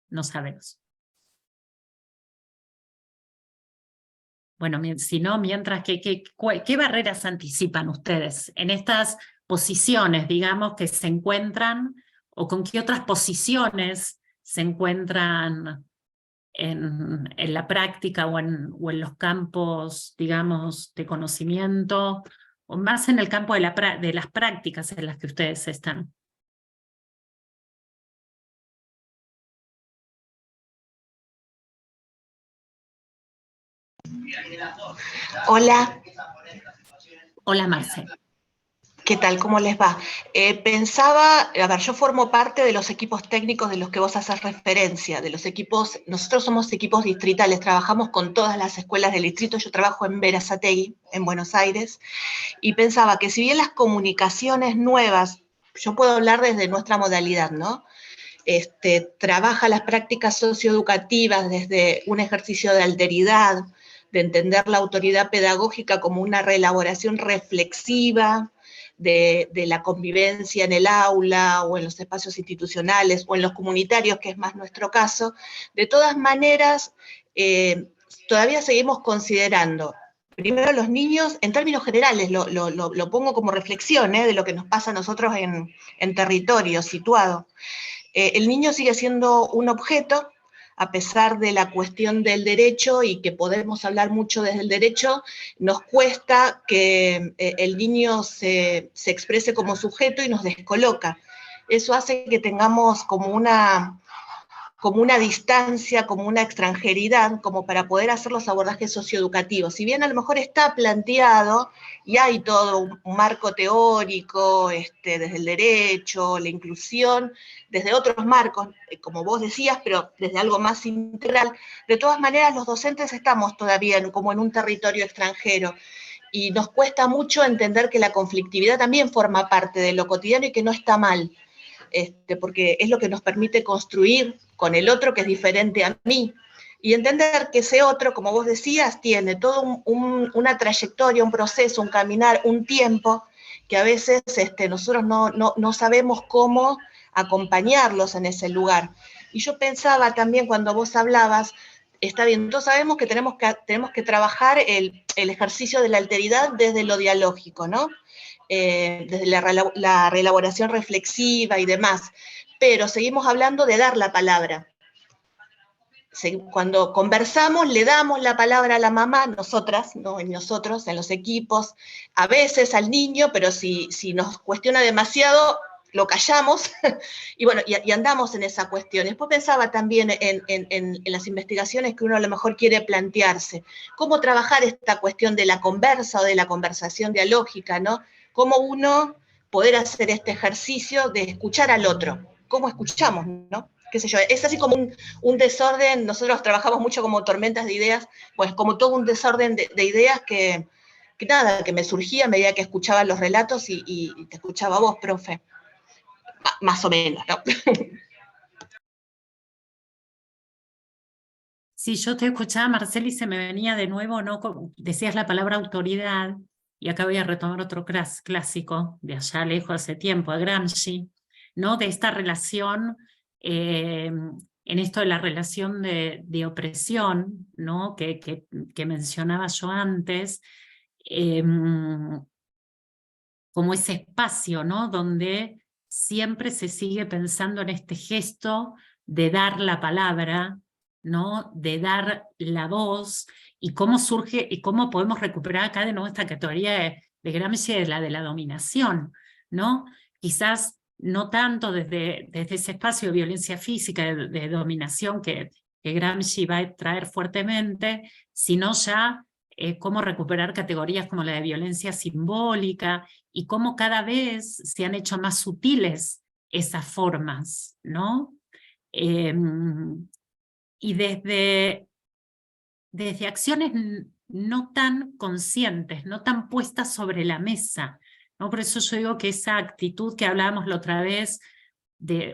S1: No sabemos. Bueno, si no, mientras, ¿qué barreras anticipan ustedes en estas posiciones, digamos, que se encuentran, o con qué otras posiciones se encuentran en la práctica o en los campos, digamos, de conocimiento, o más en el campo de las prácticas en las que ustedes están?
S6: Hola.
S1: Hola, Marce.
S6: ¿Qué tal? ¿Cómo les va? Pensaba, a ver, yo formo parte de los equipos técnicos de los que vos haces referencia, de los equipos, nosotros somos equipos distritales, trabajamos con todas las escuelas del distrito, yo trabajo en Berazategui, en Buenos Aires, y pensaba que si bien las comunicaciones nuevas, yo puedo hablar desde nuestra modalidad, ¿no? Trabaja las prácticas socioeducativas desde un ejercicio de alteridad, de entender la autoridad pedagógica como una reelaboración reflexiva de la convivencia en el aula o en los espacios institucionales o en los comunitarios, que es más nuestro caso. De todas maneras, todavía seguimos considerando, primero los niños, en términos generales, lo pongo como reflexión de lo que nos pasa a nosotros en territorio situado. El niño sigue siendo un objeto, a pesar de la cuestión del derecho, y que podemos hablar mucho desde el derecho, nos cuesta que el niño se exprese como sujeto y nos descoloca. Eso hace que tengamos como una distancia, como una extranjeridad, como para poder hacer los abordajes socioeducativos. Si bien a lo mejor está planteado y hay todo un marco teórico desde el derecho, la inclusión, desde otros marcos, como vos decías, pero desde algo más integral, de todas maneras los docentes estamos todavía como en un territorio extranjero, y nos cuesta mucho entender que la conflictividad también forma parte de lo cotidiano y que no está mal. Porque es lo que nos permite construir con el otro que es diferente a mí. Y entender que ese otro, como vos decías, tiene toda una trayectoria, un proceso, un caminar, un tiempo, que a veces nosotros no sabemos cómo acompañarlos en ese lugar. Y yo pensaba también cuando vos hablabas, está bien, todos sabemos que tenemos que trabajar el ejercicio de la alteridad desde lo dialógico, ¿no? Desde la reelaboración reflexiva y demás, pero seguimos hablando de dar la palabra. Cuando conversamos, le damos la palabra a la mamá, nosotras, ¿no? Nosotros, en los equipos, a veces al niño, pero si nos cuestiona demasiado, lo callamos, y bueno, y andamos en esa cuestión. Después pensaba también en las investigaciones que uno a lo mejor quiere plantearse, cómo trabajar esta cuestión de la conversa o de la conversación dialógica, ¿no? Cómo uno poder hacer este ejercicio de escuchar al otro, cómo escuchamos, ¿no? Qué sé yo, es así como un desorden, nosotros trabajamos mucho como tormentas de ideas, pues como todo un desorden de ideas que nada, que me surgía a medida que escuchaba los relatos y te escuchaba vos, profe. Más o menos, ¿no?
S1: Sí, yo te escuchaba, Marcela, y se me venía de nuevo, ¿no? Decías la palabra autoridad, y acá voy a retomar otro clásico, de allá lejos hace tiempo, a Gramsci, ¿no? De esta relación, en esto de la relación de opresión, ¿no? Que mencionaba yo antes, como ese espacio, ¿no? Donde siempre se sigue pensando en este gesto de dar la palabra, ¿no? De dar la voz, y cómo surge y cómo podemos recuperar acá de nuevo esta categoría de Gramsci, de la dominación, ¿no? Quizás no tanto desde ese espacio de violencia física, de dominación que Gramsci va a traer fuertemente, sino ya cómo recuperar categorías como la de violencia simbólica, y cómo cada vez se han hecho más sutiles esas formas, ¿no? Y desde acciones no tan conscientes, no tan puestas sobre la mesa, ¿no? Por eso yo digo que esa actitud que hablábamos la otra vez,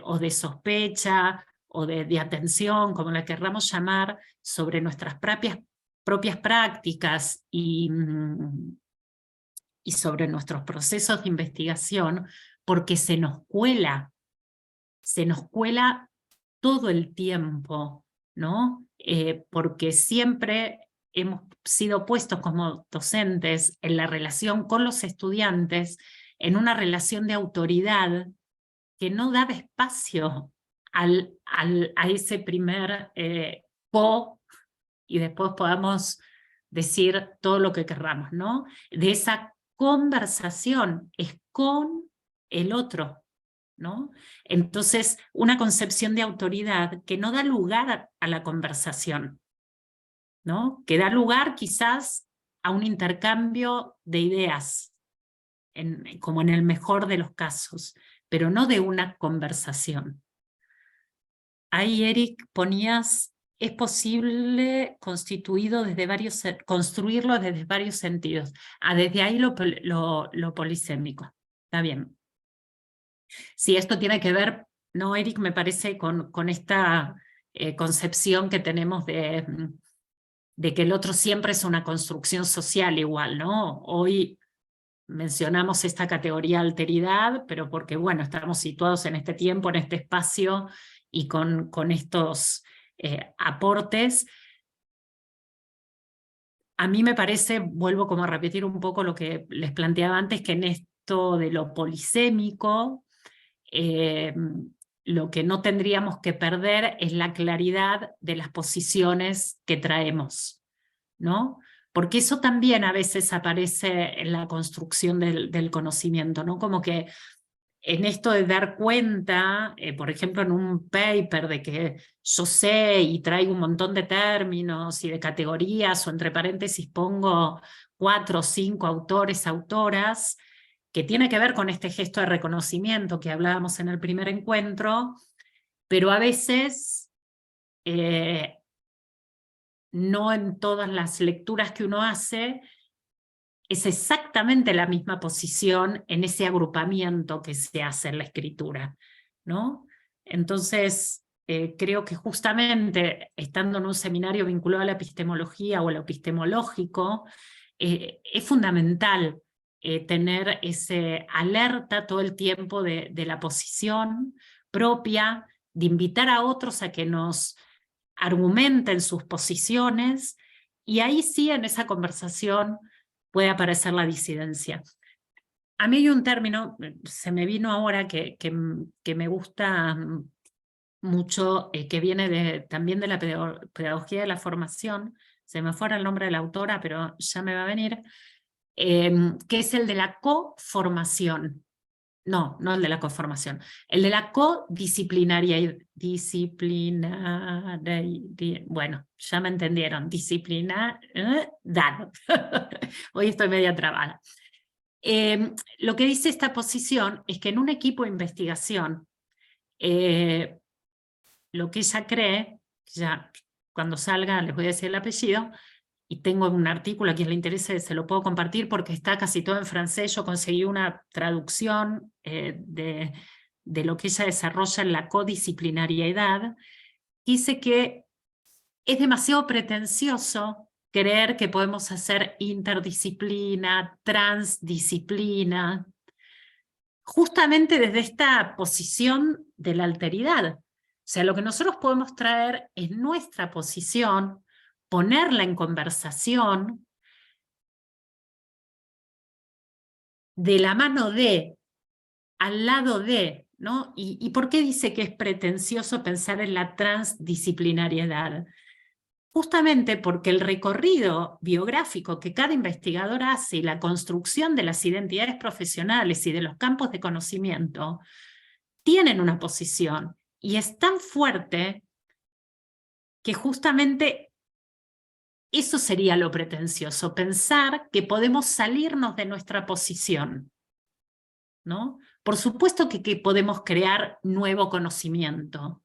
S1: o de sospecha, o de atención, como la querramos llamar, sobre nuestras propias prácticas y sobre nuestros procesos de investigación, porque se nos cuela todo el tiempo, ¿no? Porque siempre hemos sido puestos como docentes en la relación con los estudiantes, en una relación de autoridad que no daba espacio a ese primer y después podamos decir todo lo que querramos, ¿no? De esa conversación, es con el otro, ¿no? Entonces, una concepción de autoridad que no da lugar a la conversación, ¿no? Que da lugar quizás a un intercambio de ideas, como en el mejor de los casos, pero no de una conversación. Ahí, Eric, ponías, es posible construirlo desde varios sentidos. Desde ahí lo polisémico. Está bien. Sí, esto tiene que ver, ¿no, Eric? Me parece con esta concepción que tenemos de que el otro siempre es una construcción social igual, ¿no? Hoy mencionamos esta categoría alteridad, pero porque, bueno, estamos situados en este tiempo, en este espacio, y con estos aportes. A mí me parece, vuelvo como a repetir un poco lo que les planteaba antes, que en esto de lo polisémico, lo que no tendríamos que perder es la claridad de las posiciones que traemos, ¿no? Porque eso también a veces aparece en la construcción del conocimiento, ¿no? Como que en esto de dar cuenta, por ejemplo, en un paper de que yo sé y traigo un montón de términos y de categorías, o entre paréntesis pongo 4 o 5 autores, autoras, que tiene que ver con este gesto de reconocimiento que hablábamos en el primer encuentro, pero a veces no en todas las lecturas que uno hace es exactamente la misma posición en ese agrupamiento que se hace en la escritura, ¿no? Entonces, creo que justamente estando en un seminario vinculado a la epistemología o a lo epistemológico, es fundamental tener ese alerta todo el tiempo de la posición propia, de invitar a otros a que nos argumenten sus posiciones, y ahí sí en esa conversación puede aparecer la disidencia. A mí hay un término, se me vino ahora, que me gusta mucho, que viene también de la pedagogía de la formación, se me fuera el nombre de la autora, pero ya me va a venir, que es el de la coformación. No, no el de la conformación, el de la codisciplinaridad, bueno, ya me entendieron, disciplina, hoy estoy media trabada. Lo que dice esta posición es que en un equipo de investigación, lo que ella cree, ya cuando salga les voy a decir el apellido, y tengo un artículo a quien le interese, se lo puedo compartir porque está casi todo en francés. Yo conseguí una traducción de lo que ella desarrolla en la codisciplinariedad. Dice que es demasiado pretencioso creer que podemos hacer interdisciplina, transdisciplina, justamente desde esta posición de la alteridad. O sea, lo que nosotros podemos traer es nuestra posición, ponerla en conversación de la mano de, al lado de, ¿no? ¿Y por qué dice que es pretencioso pensar en la transdisciplinariedad? Justamente porque el recorrido biográfico que cada investigador hace y la construcción de las identidades profesionales y de los campos de conocimiento tienen una posición y es tan fuerte que justamente eso sería lo pretencioso, pensar que podemos salirnos de nuestra posición, ¿no? Por supuesto que podemos crear nuevo conocimiento,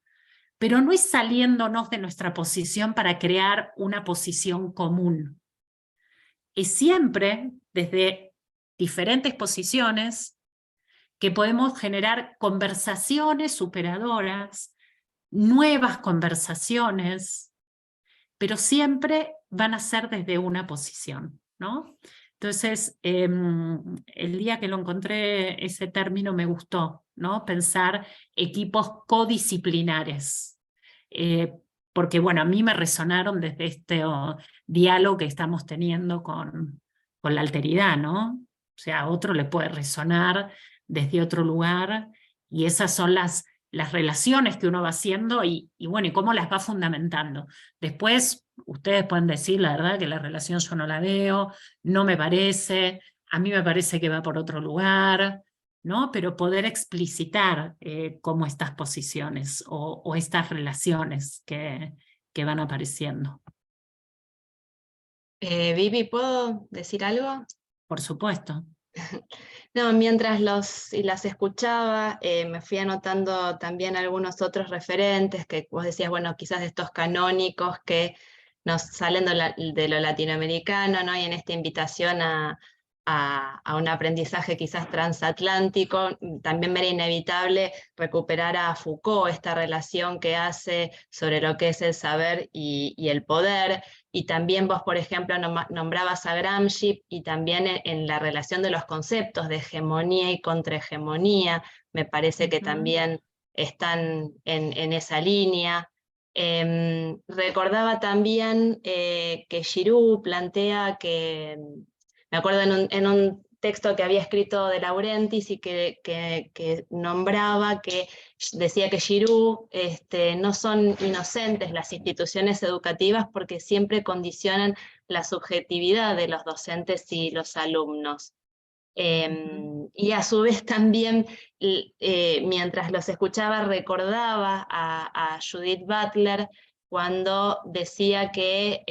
S1: pero no es saliéndonos de nuestra posición para crear una posición común. Es siempre desde diferentes posiciones que podemos generar conversaciones superadoras, nuevas conversaciones, pero siempre van a ser desde una posición, ¿no? Entonces, el día que lo encontré, ese término me gustó, ¿no? Pensar equipos codisciplinares. Porque, bueno, a mí me resonaron desde este diálogo que estamos teniendo con la alteridad, ¿no? O sea, a otro le puede resonar desde otro lugar, y esas son las relaciones que uno va haciendo y bueno, y cómo las va fundamentando. Después, ustedes pueden decir, la verdad, que la relación yo no la veo, no me parece, a mí me parece que va por otro lugar, ¿no? Pero poder explicitar cómo estas posiciones o estas relaciones que van apareciendo.
S2: Vivi, ¿puedo decir algo?
S1: Por supuesto.
S2: No, mientras las escuchaba, me fui anotando también algunos otros referentes que vos decías, bueno, quizás estos canónicos que nos salen de lo latinoamericano, ¿no? Y en esta invitación a un aprendizaje quizás transatlántico, también era inevitable recuperar a Foucault, esta relación que hace sobre lo que es el saber y el poder. Y también vos, por ejemplo, nombrabas a Gramsci, y también en la relación de los conceptos de hegemonía y contrahegemonía, me parece que también están en esa línea. Recordaba también que Giroux plantea que, me acuerdo en un texto que había escrito de Laurentiis y que nombraba, que decía que Giroux, no son inocentes las instituciones educativas porque siempre condicionan la subjetividad de los docentes y los alumnos. Y a su vez también, mientras los escuchaba, recordaba a Judith Butler cuando decía que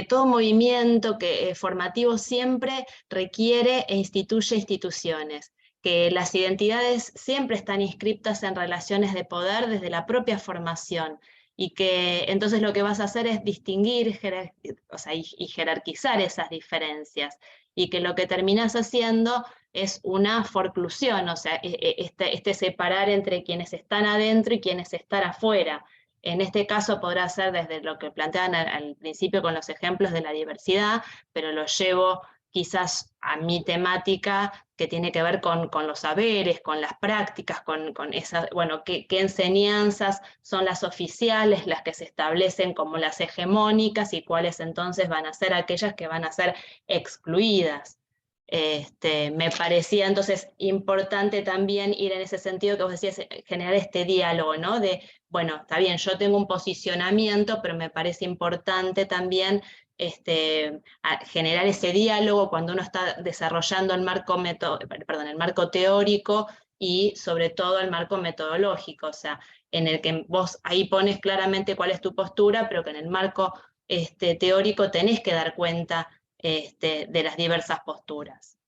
S2: todo movimiento formativo siempre requiere e instituye instituciones, que las identidades siempre están inscriptas en relaciones de poder desde la propia formación, y que entonces lo que vas a hacer es distinguir y jerarquizar esas diferencias. y que lo que terminás haciendo es una forclusión, o sea, este separar entre quienes están adentro y quienes están afuera. En este caso podrá ser desde lo que planteaban al principio con los ejemplos de la diversidad, pero lo llevo quizás a mi temática que tiene que ver con los saberes, con las prácticas, con esas, bueno, qué enseñanzas son las oficiales, las que se establecen como las hegemónicas y cuáles entonces van a ser aquellas que van a ser excluidas. Me parecía entonces importante también ir en ese sentido que vos decías, generar este diálogo, ¿no? De, bueno, está bien, yo tengo un posicionamiento, pero me parece importante también generar ese diálogo cuando uno está desarrollando el marco, el marco teórico y sobre todo el marco metodológico, o sea, en el que vos ahí pones claramente cuál es tu postura, pero que en el marco teórico tenés que dar cuenta de las diversas posturas.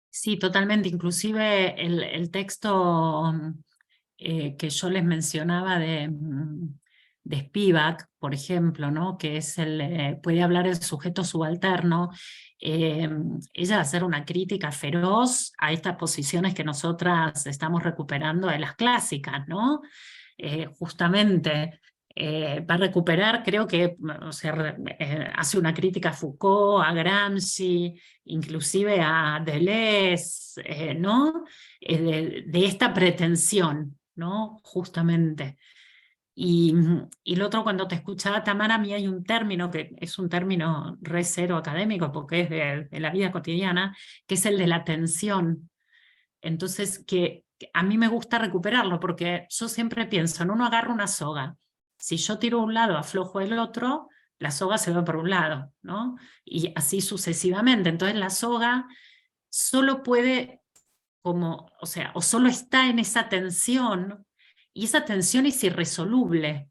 S1: Sí, totalmente. Inclusive el texto que yo les mencionaba de Spivak, por ejemplo, ¿no? Que es puede hablar del sujeto subalterno, ella va a hacer una crítica feroz a estas posiciones que nosotras estamos recuperando de las clásicas, ¿no? Justamente va a recuperar, creo que o sea, hace una crítica a Foucault, a Gramsci, inclusive a Deleuze, ¿no? De esta pretensión, ¿no? Justamente. Y lo otro, cuando te escuchaba, Tamara, a mí hay un término que es un término re cero académico, porque es de la vida cotidiana, que es el de la tensión. Entonces, que a mí me gusta recuperarlo, porque yo siempre pienso, en uno agarra una soga, si yo tiro un lado, aflojo el otro, la soga se va por un lado, ¿no? Y así sucesivamente. Entonces la soga solo puede, o sea, o solo está en esa tensión, y esa tensión es irresoluble,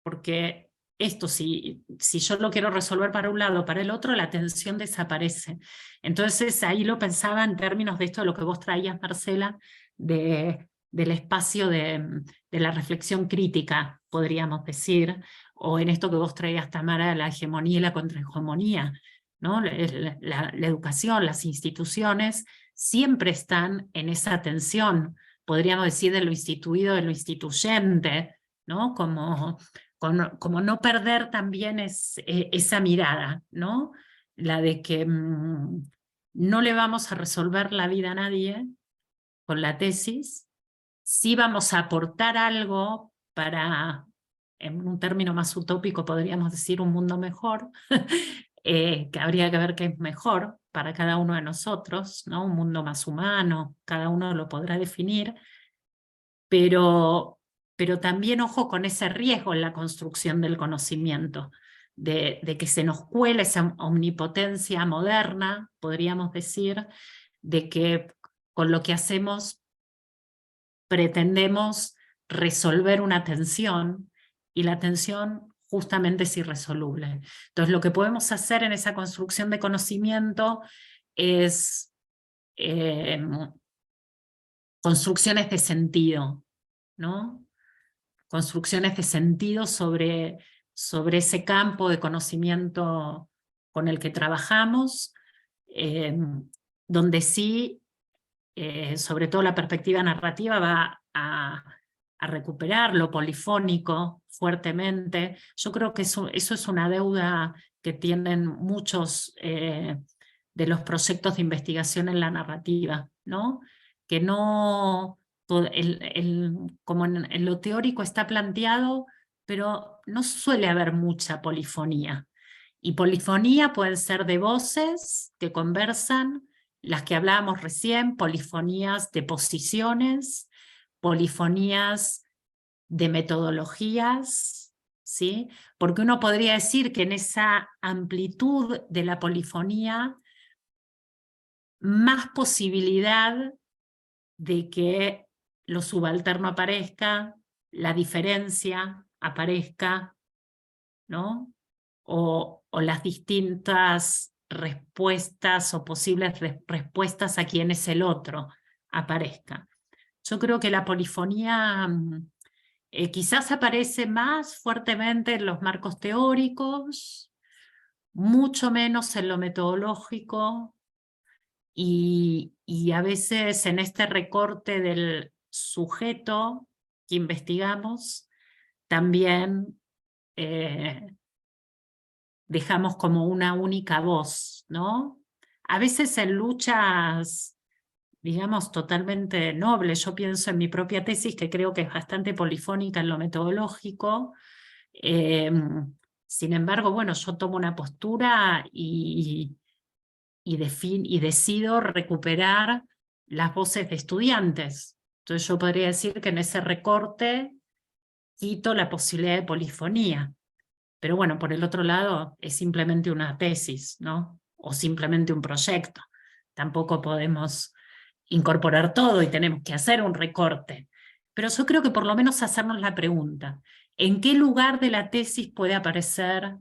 S1: porque esto, si yo lo quiero resolver para un lado o para el otro, la tensión desaparece. Entonces ahí lo pensaba en términos de esto, de lo que vos traías, Marcela, del espacio de la reflexión crítica, podríamos decir, o en esto que vos traías, Tamara, la hegemonía y la contrahegemonía, ¿no? La educación, las instituciones siempre están en esa tensión, podríamos decir, de lo instituido, de lo instituyente, ¿no? Como no perder también esa mirada, ¿no? La de que no le vamos a resolver la vida a nadie con la tesis, sí vamos a aportar algo para, en un término más utópico podríamos decir, un mundo mejor, que habría que ver qué es mejor para cada uno de nosotros, ¿no? Un mundo más humano, cada uno lo podrá definir, pero también ojo con ese riesgo en la construcción del conocimiento, de que se nos cuela esa omnipotencia moderna, podríamos decir, de que con lo que hacemos pretendemos resolver una tensión, y la tensión justamente es irresoluble. Entonces lo que podemos hacer en esa construcción de conocimiento es construcciones de sentido, ¿no? Construcciones de sentido sobre ese campo de conocimiento con el que trabajamos, donde sí, sobre todo la perspectiva narrativa va a recuperar lo polifónico fuertemente. Yo creo que eso es una deuda que tienen muchos de los proyectos de investigación en la narrativa, ¿no? Que no, como en lo teórico está planteado, pero no suele haber mucha polifonía. Y polifonía pueden ser de voces que conversan, las que hablábamos recién, polifonías de posiciones, polifonías de metodologías, ¿sí? Porque uno podría decir que en esa amplitud de la polifonía, más posibilidad de que lo subalterno aparezca, la diferencia aparezca, ¿no? O las distintas respuestas o posibles respuestas a quién es el otro aparezca. Yo creo que la polifonía quizás aparece más fuertemente en los marcos teóricos, mucho menos en lo metodológico, y a veces en este recorte del sujeto que investigamos, también dejamos como una única voz, ¿no? A veces en luchas, digamos, totalmente nobles. Yo pienso en mi propia tesis, que creo que es bastante polifónica en lo metodológico. Sin embargo, bueno, yo tomo una postura y decido recuperar las voces de estudiantes. Entonces yo podría decir que en ese recorte quito la posibilidad de polifonía. Pero bueno, por el otro lado, es simplemente una tesis, ¿no? O simplemente un proyecto. Tampoco podemos incorporar todo y tenemos que hacer un recorte. Pero yo creo que por lo menos hacernos la pregunta, ¿en qué lugar de la tesis puede aparecer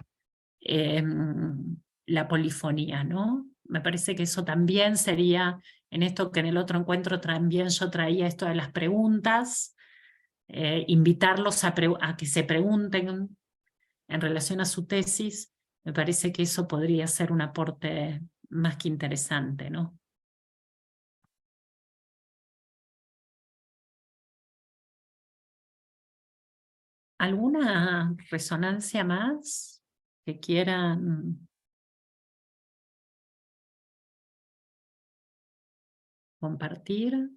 S1: la polifonía, ¿no? Me parece que eso también sería, en esto que en el otro encuentro también yo traía esto de las preguntas, invitarlos a que se pregunten en relación a su tesis. Me parece que eso podría ser un aporte más que interesante, ¿no? ¿Alguna resonancia más que quieran compartir?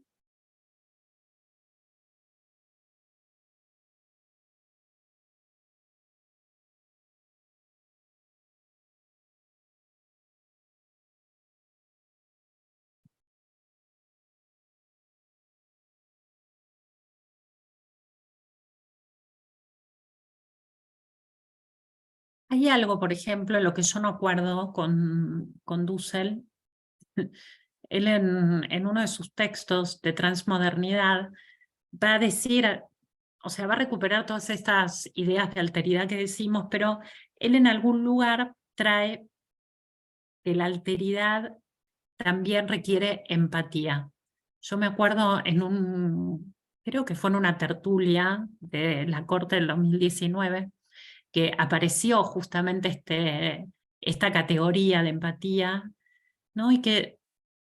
S1: Hay algo, por ejemplo, en lo que yo no acuerdo con Dussel. Él en uno de sus textos de transmodernidad va a decir, o sea, va a recuperar todas estas ideas de alteridad que decimos, pero él en algún lugar trae que la alteridad también requiere empatía. Yo me acuerdo creo que fue en una tertulia de la Corte del 2019, que apareció justamente esta categoría de empatía, ¿no? Y que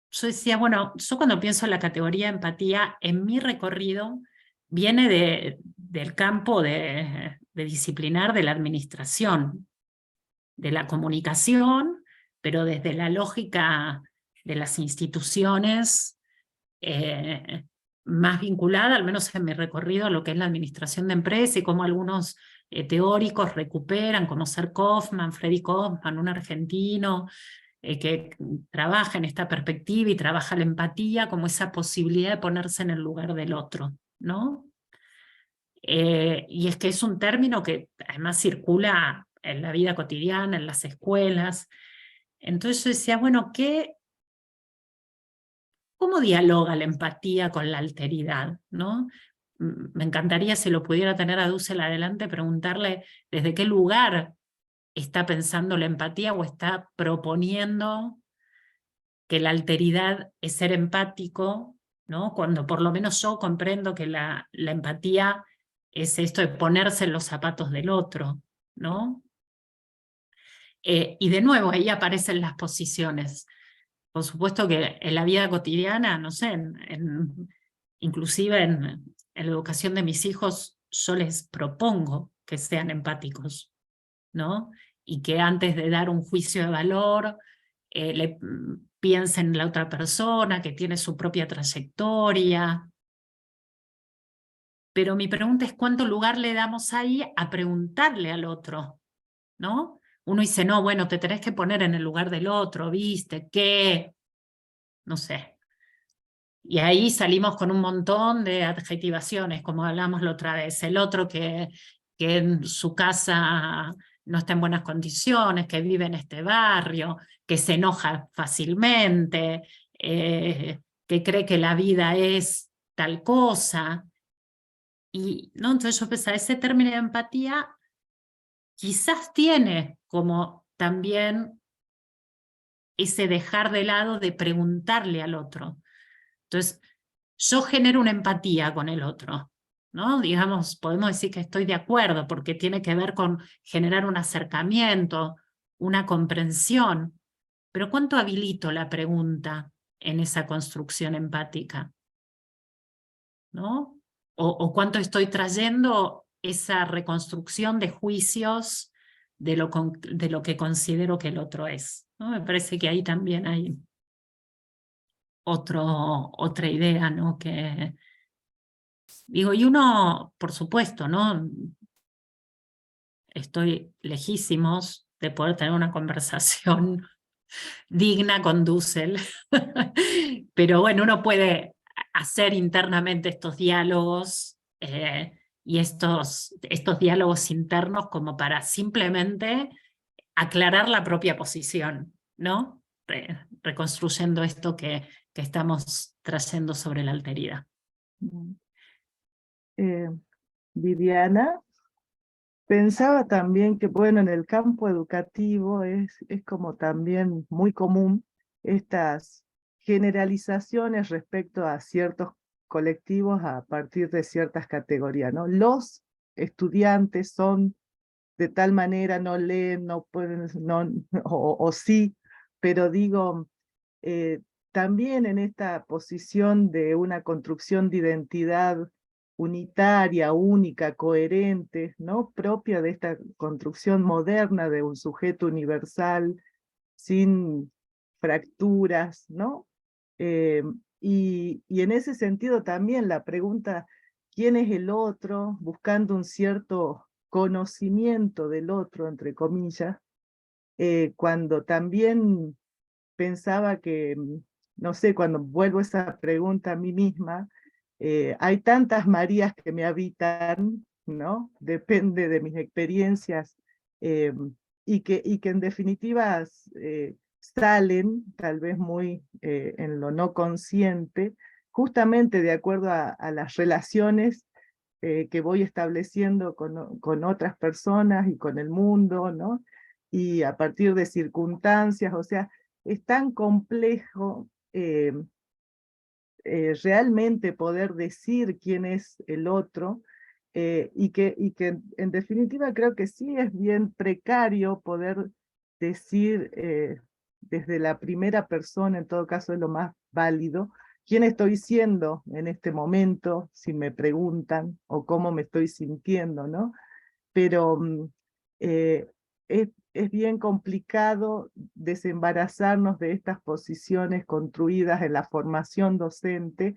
S1: yo decía, bueno, yo cuando pienso en la categoría de empatía, en mi recorrido viene del campo de disciplinar de la administración, de la comunicación, pero desde la lógica de las instituciones, más vinculada, al menos en mi recorrido, a lo que es la administración de empresas y cómo algunos teóricos recuperan, como Ser Kaufman, Freddy Kaufman, un argentino, que trabaja en esta perspectiva y trabaja la empatía como esa posibilidad de ponerse en el lugar del otro, ¿no? Y es que es un término que además circula en la vida cotidiana, en las escuelas. Entonces yo decía, bueno, ¿cómo dialoga la empatía con la alteridad, ¿no? Me encantaría, si lo pudiera tener a Dussel adelante, preguntarle desde qué lugar está pensando la empatía o está proponiendo que la alteridad es ser empático, ¿no? Cuando por lo menos yo comprendo que la empatía es esto de ponerse en los zapatos del otro, ¿no? Y de nuevo, ahí aparecen las posiciones. Por supuesto que en la vida cotidiana, no sé, inclusive en la educación de mis hijos, yo les propongo que sean empáticos, ¿no? Y que antes de dar un juicio de valor, piensen en la otra persona, que tiene su propia trayectoria. Pero mi pregunta es, ¿cuánto lugar le damos ahí a preguntarle al otro, ¿no? Uno dice, no, bueno, te tenés que poner en el lugar del otro, ¿viste? ¿Qué? No sé. Y ahí salimos con un montón de adjetivaciones, como hablamos la otra vez. El otro que en su casa no está en buenas condiciones, que vive en este barrio, que se enoja fácilmente, que cree que la vida es tal cosa. Y ¿no? Entonces yo pensaba, ese término de empatía quizás tiene como también ese dejar de lado de preguntarle al otro. Entonces, yo genero una empatía con el otro, ¿no? Digamos, podemos decir que estoy de acuerdo porque tiene que ver con generar un acercamiento, una comprensión, pero ¿cuánto habilito la pregunta en esa construcción empática? ¿No? O cuánto estoy trayendo esa reconstrucción de juicios de lo que considero que el otro es, ¿no? Me parece que ahí también hay otra idea, ¿no? Que, digo, y uno, por supuesto, ¿no? Estoy lejísimos de poder tener una conversación digna con Dussel, pero bueno, uno puede hacer internamente estos diálogos y estos diálogos internos como para simplemente aclarar la propia posición, ¿no? Reconstruyendo esto que estamos trayendo sobre la alteridad.
S4: Viviana, pensaba también que, bueno, en el campo educativo es como también muy común estas generalizaciones respecto a ciertos colectivos a partir de ciertas categorías, ¿no? Los estudiantes son de tal manera, no leen, no pueden, no, o sí, pero digo, también en esta posición de una construcción de identidad unitaria, única, coherente, ¿no? Propia de esta construcción moderna de un sujeto universal, sin fracturas, ¿no? Y en ese sentido también la pregunta, ¿quién es el otro? Buscando un cierto conocimiento del otro, entre comillas, cuando también pensaba que, no sé, cuando vuelvo esa pregunta a mí misma, hay tantas Marías que me habitan, ¿no? Depende de mis experiencias, y que en definitiva salen, tal vez muy en lo no consciente, justamente de acuerdo a las relaciones que voy estableciendo con otras personas y con el mundo, ¿no? Y a partir de circunstancias, o sea, es tan complejo realmente poder decir quién es el otro, y que en definitiva creo que sí es bien precario poder decir desde la primera persona, en todo caso es lo más válido, quién estoy siendo en este momento, si me preguntan, o cómo me estoy sintiendo, ¿no? Pero es bien complicado desembarazarnos de estas posiciones construidas en la formación docente,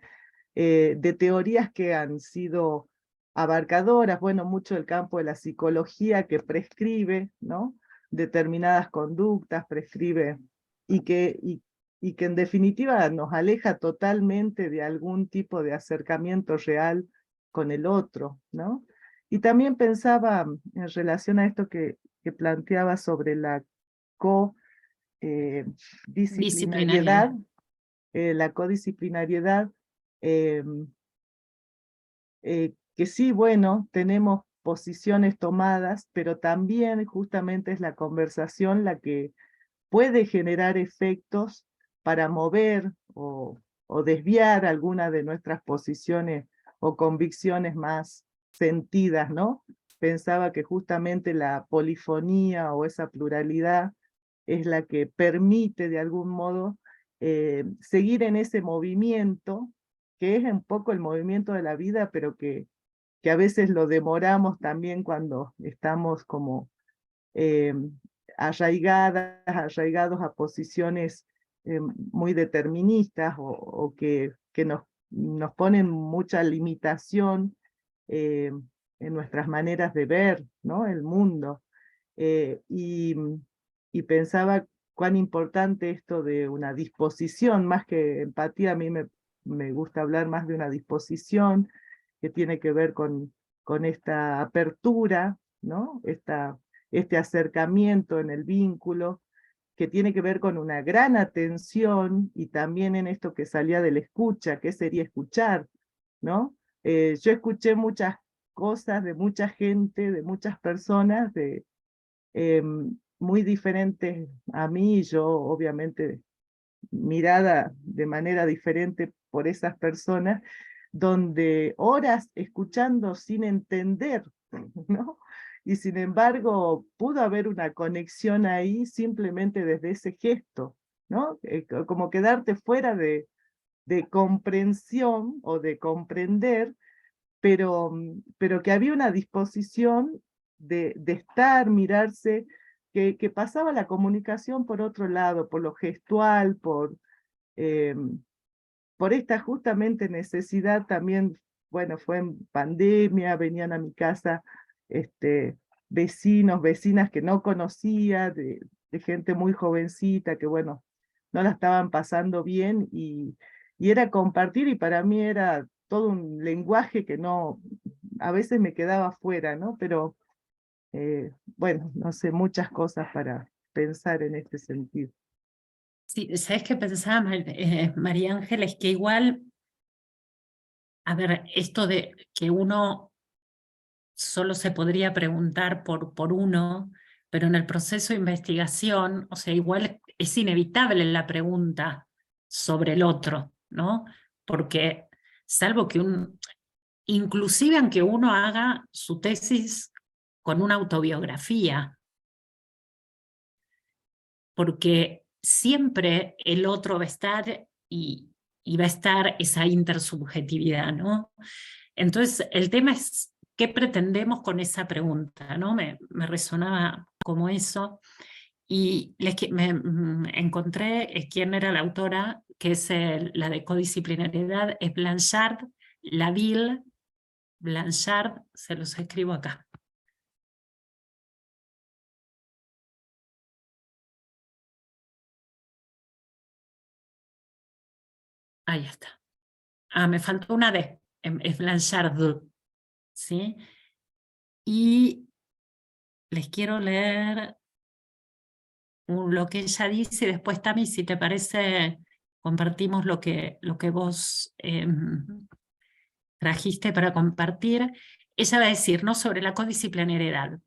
S4: de teorías que han sido abarcadoras, bueno, mucho el campo de la psicología que prescribe, ¿no? Determinadas conductas, prescribe, y que en definitiva nos aleja totalmente de algún tipo de acercamiento real con el otro, ¿no? Y también pensaba en relación a esto que planteaba sobre la disciplinariedad, la codisciplinariedad, que sí, bueno, tenemos posiciones tomadas, pero también justamente es la conversación la que puede generar efectos para mover o desviar alguna de nuestras posiciones o convicciones más sentidas, ¿no? Pensaba que justamente la polifonía o esa pluralidad es la que permite de algún modo seguir en ese movimiento, que es un poco el movimiento de la vida, pero que a veces lo demoramos también cuando estamos como arraigados a posiciones muy deterministas o que nos ponen mucha limitación en nuestras maneras de ver, ¿no? El mundo. Y pensaba cuán importante esto de una disposición, más que empatía, a mí me gusta hablar más de una disposición que tiene que ver con esta apertura, ¿no? Este acercamiento en el vínculo, que tiene que ver con una gran atención y también en esto que salía de la escucha, ¿qué sería escuchar? ¿No? Yo escuché muchas cosas de mucha gente, de muchas personas, muy diferentes a mí, y yo obviamente mirada de manera diferente por esas personas, donde horas escuchando sin entender, ¿no? Y sin embargo, pudo haber una conexión ahí simplemente desde ese gesto, ¿no? Como quedarte fuera de comprensión o de comprender, pero que había una disposición de estar, mirarse, que pasaba la comunicación por otro lado, por lo gestual, por esta justamente necesidad también. Bueno, fue en pandemia, venían a mi casa vecinos, vecinas que no conocía, de gente muy jovencita, que bueno, no la estaban pasando bien, y era compartir, y para mí era todo un lenguaje que no, a veces me quedaba fuera, ¿no? Pero bueno, no sé, muchas cosas para pensar en este sentido.
S1: Sí, ¿sabes qué pensaba, María Ángeles? Que igual, a ver, esto de que uno solo se podría preguntar por uno, pero en el proceso de investigación, o sea, igual es inevitable la pregunta sobre el otro, ¿no? Porque salvo que inclusive aunque uno haga su tesis con una autobiografía, porque siempre el otro va a estar y va a estar esa intersubjetividad, ¿no? Entonces, el tema es qué pretendemos con esa pregunta, ¿no? Me resonaba como eso. Y encontré quién era la autora, que es la de codisciplinariedad, es Blanchard, Laville, Blanchard, se los escribo acá. Ahí está. Ah, me faltó una D, es Blanchard, ¿sí? Y les quiero leer lo que ella dice, y después, Tami, si te parece, compartimos lo que vos trajiste para compartir. Ella va a decir, ¿no?, sobre la codisciplinariedad.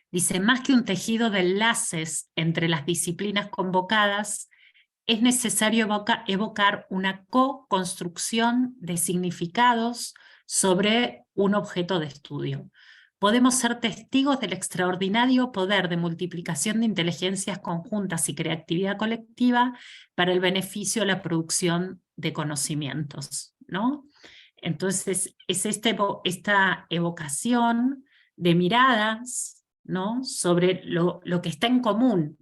S1: Dice, más que un tejido de enlaces entre las disciplinas convocadas, es necesario evocar una co-construcción de significados sobre un objeto de estudio. Podemos ser testigos del extraordinario poder de multiplicación de inteligencias conjuntas y creatividad colectiva para el beneficio de la producción de conocimientos, ¿no? Entonces, es esta evocación de miradas, ¿no?, sobre lo que está en común,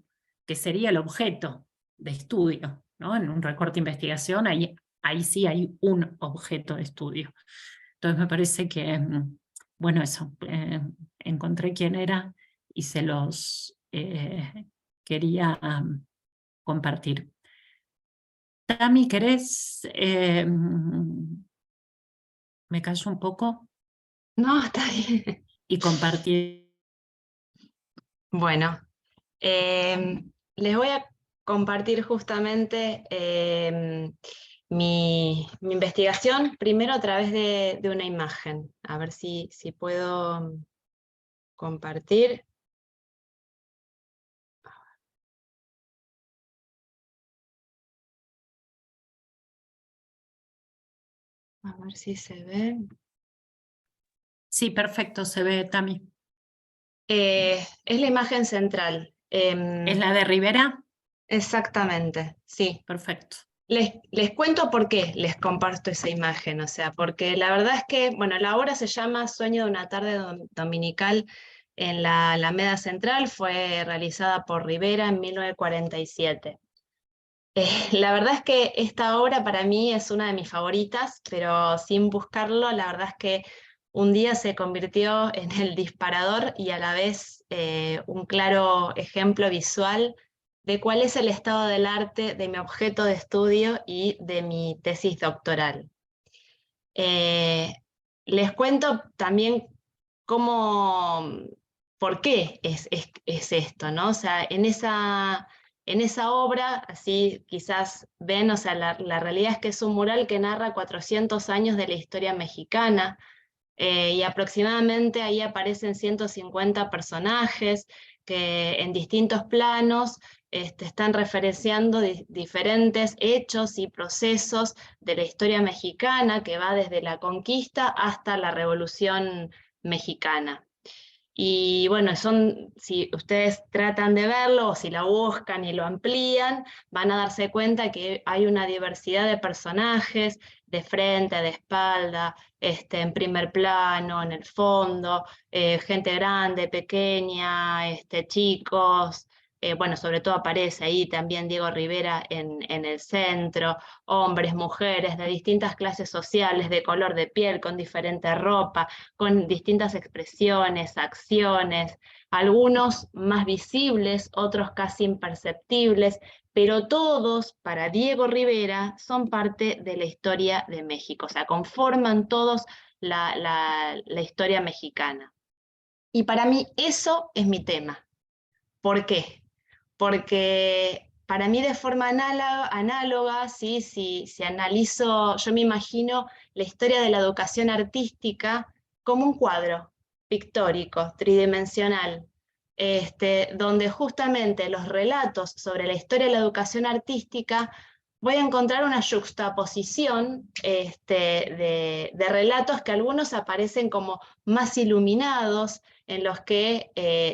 S1: que sería el objeto de estudio, ¿no? En un recorte de investigación, ahí sí hay un objeto de estudio. Entonces me parece que, bueno, eso, encontré quién era y se los quería compartir. Tami, ¿querés? Me callo un poco.
S2: No, está bien.
S1: Y compartir.
S2: Bueno, les voy a compartir justamente mi investigación, primero a través de una imagen. A ver si puedo compartir. A ver si se ve.
S1: Sí, perfecto, se ve, Tami.
S2: Es la imagen central.
S1: ¿Es la de Rivera?
S2: Exactamente, sí.
S1: Perfecto.
S2: Les cuento por qué les comparto esa imagen, o sea, porque la verdad es que, bueno, la obra se llama Sueño de una tarde dominical en la Alameda Central, fue realizada por Rivera en 1947. La verdad es que esta obra para mí es una de mis favoritas, pero sin buscarlo, la verdad es que un día se convirtió en el disparador y a la vez un claro ejemplo visual de cuál es el estado del arte de mi objeto de estudio y de mi tesis doctoral. Les cuento también por qué es esto, ¿no? O sea, en esa obra, así quizás ven, o sea, la realidad es que es un mural que narra 400 años de la historia mexicana, y aproximadamente ahí aparecen 150 personajes que en distintos planos están referenciando diferentes hechos y procesos de la historia mexicana, que va desde la conquista hasta la Revolución Mexicana. Y bueno, si ustedes tratan de verlo, o si lo buscan y lo amplían, van a darse cuenta que hay una diversidad de personajes, de frente, de espalda, en primer plano, en el fondo, gente grande, pequeña, chicos, bueno, sobre todo aparece ahí también Diego Rivera en el centro, hombres, mujeres, de distintas clases sociales, de color de piel, con diferente ropa, con distintas expresiones, acciones, algunos más visibles, otros casi imperceptibles, pero todos, para Diego Rivera, son parte de la historia de México, o sea, conforman todos la historia mexicana. Y para mí eso es mi tema. ¿Por qué? Porque para mí de forma análoga, ¿sí? Si analizo, yo me imagino la historia de la educación artística como un cuadro pictórico, tridimensional, donde justamente los relatos sobre la historia de la educación artística voy a encontrar una juxtaposición de relatos que algunos aparecen como más iluminados, en los que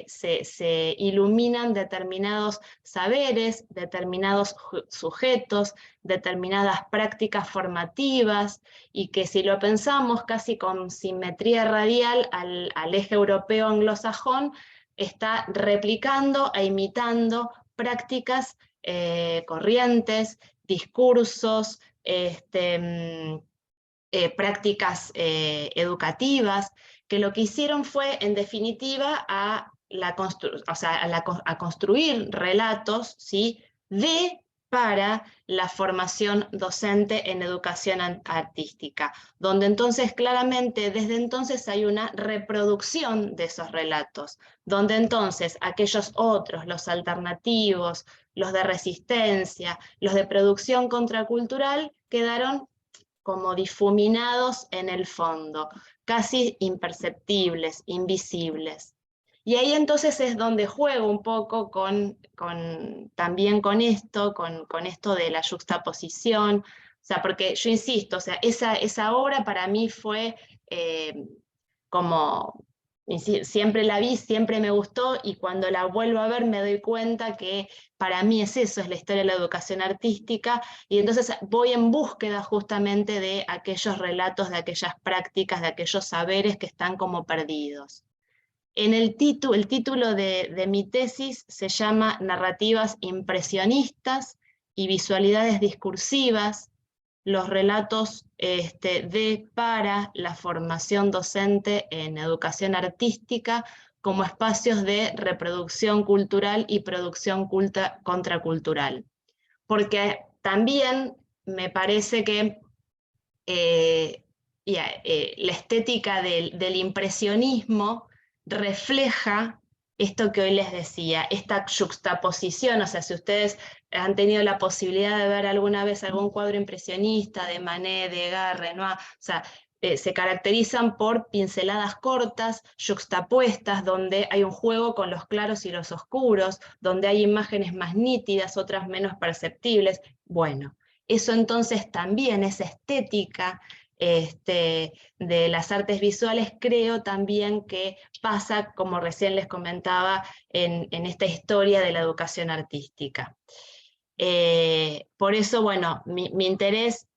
S2: se iluminan determinados saberes, determinados sujetos, determinadas prácticas formativas, y que si lo pensamos casi con simetría radial al eje europeo anglosajón, está replicando e imitando prácticas corrientes, discursos, prácticas educativas, que lo que hicieron fue, en definitiva, a construir relatos, ¿sí? Para la formación docente en educación artística, donde entonces claramente desde entonces hay una reproducción de esos relatos, donde entonces aquellos otros, los alternativos, los de resistencia, los de producción contracultural, quedaron como difuminados en el fondo, casi imperceptibles, invisibles. Y ahí entonces es donde juego un poco también con esto de la juxtaposición, o sea, porque yo insisto, o sea, esa obra para mí fue como, siempre la vi, siempre me gustó, y cuando la vuelvo a ver me doy cuenta que para mí es eso, es la historia de la educación artística, y entonces voy en búsqueda justamente de aquellos relatos, de aquellas prácticas, de aquellos saberes que están como perdidos. El título de mi tesis se llama Narrativas impresionistas y visualidades discursivas, los relatos para la formación docente en educación artística como espacios de reproducción cultural y producción contracultural. Porque también me parece que la estética del impresionismo refleja esto que hoy les decía, esta juxtaposición, o sea, si ustedes han tenido la posibilidad de ver alguna vez algún cuadro impresionista de Manet, Degas, Renoir, o sea, se caracterizan por pinceladas cortas, juxtapuestas, donde hay un juego con los claros y los oscuros, donde hay imágenes más nítidas, otras menos perceptibles. Bueno, eso entonces también, esa estética de las artes visuales, creo también que pasa, como recién les comentaba, en esta historia de la educación artística. Por eso, bueno, mi interés,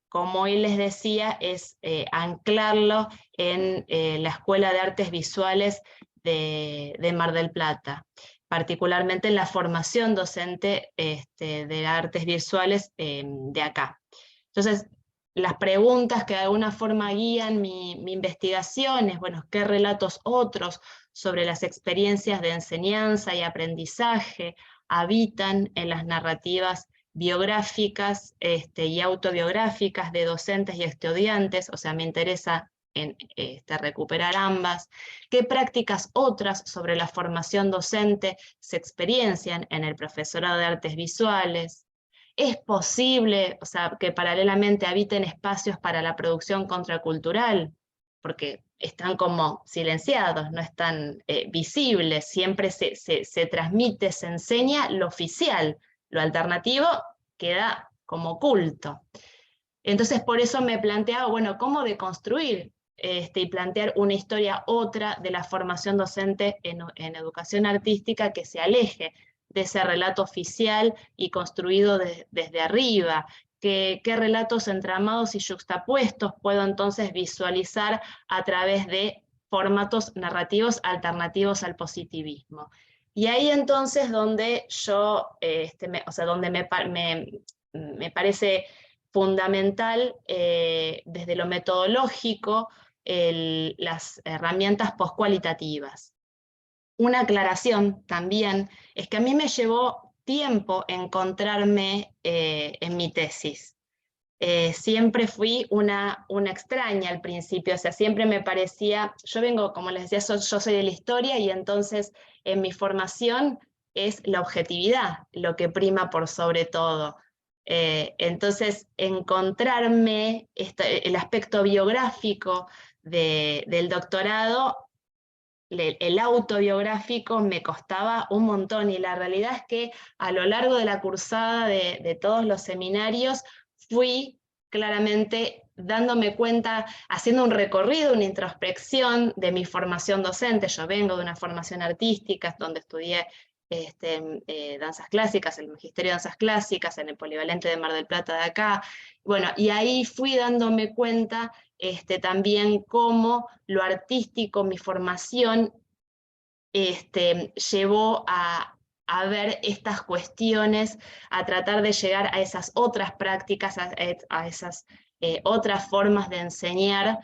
S2: como hoy les decía, es anclarlo en la Escuela de Artes Visuales de Mar del Plata, particularmente en la formación docente de artes visuales de acá. Entonces, las preguntas que de alguna forma guían mi investigación es, bueno, ¿qué relatos otros sobre las experiencias de enseñanza y aprendizaje habitan en las narrativas biográficas y autobiográficas de docentes y estudiantes? O sea, me interesa recuperar ambas. ¿Qué prácticas otras sobre la formación docente se experiencian en el profesorado de artes visuales? ¿Es posible, o sea, que paralelamente habiten espacios para la producción contracultural? porque están como silenciados, no están visibles, siempre se transmite, se enseña lo oficial, lo alternativo queda como oculto. Entonces por eso me planteaba, bueno, ¿cómo deconstruir y plantear una historia otra de la formación docente en educación artística que se aleje de ese relato oficial y construido desde arriba? ¿Qué relatos entramados y yuxtapuestos puedo entonces visualizar a través de formatos narrativos alternativos al positivismo? Y ahí entonces donde yo, donde me parece fundamental desde lo metodológico las herramientas postcualitativas. Una aclaración también es que a mí me llevó tiempo encontrarme en mi tesis. Siempre fui una extraña al principio, o sea, siempre me parecía, yo vengo, como les decía, yo soy de la historia y entonces en mi formación es la objetividad lo que prima por sobre todo. Entonces, encontrarme el aspecto biográfico del doctorado, el autobiográfico me costaba un montón, y la realidad es que a lo largo de la cursada de todos los seminarios fui claramente dándome cuenta, haciendo un recorrido, una introspección de mi formación docente. Yo vengo de una formación artística donde estudié danzas clásicas, el magisterio de danzas clásicas en el Polivalente de Mar del Plata de acá. Bueno, y ahí fui dándome cuenta también cómo lo artístico, mi formación, llevó a ver estas cuestiones, a tratar de llegar a esas otras prácticas, a esas otras formas de enseñar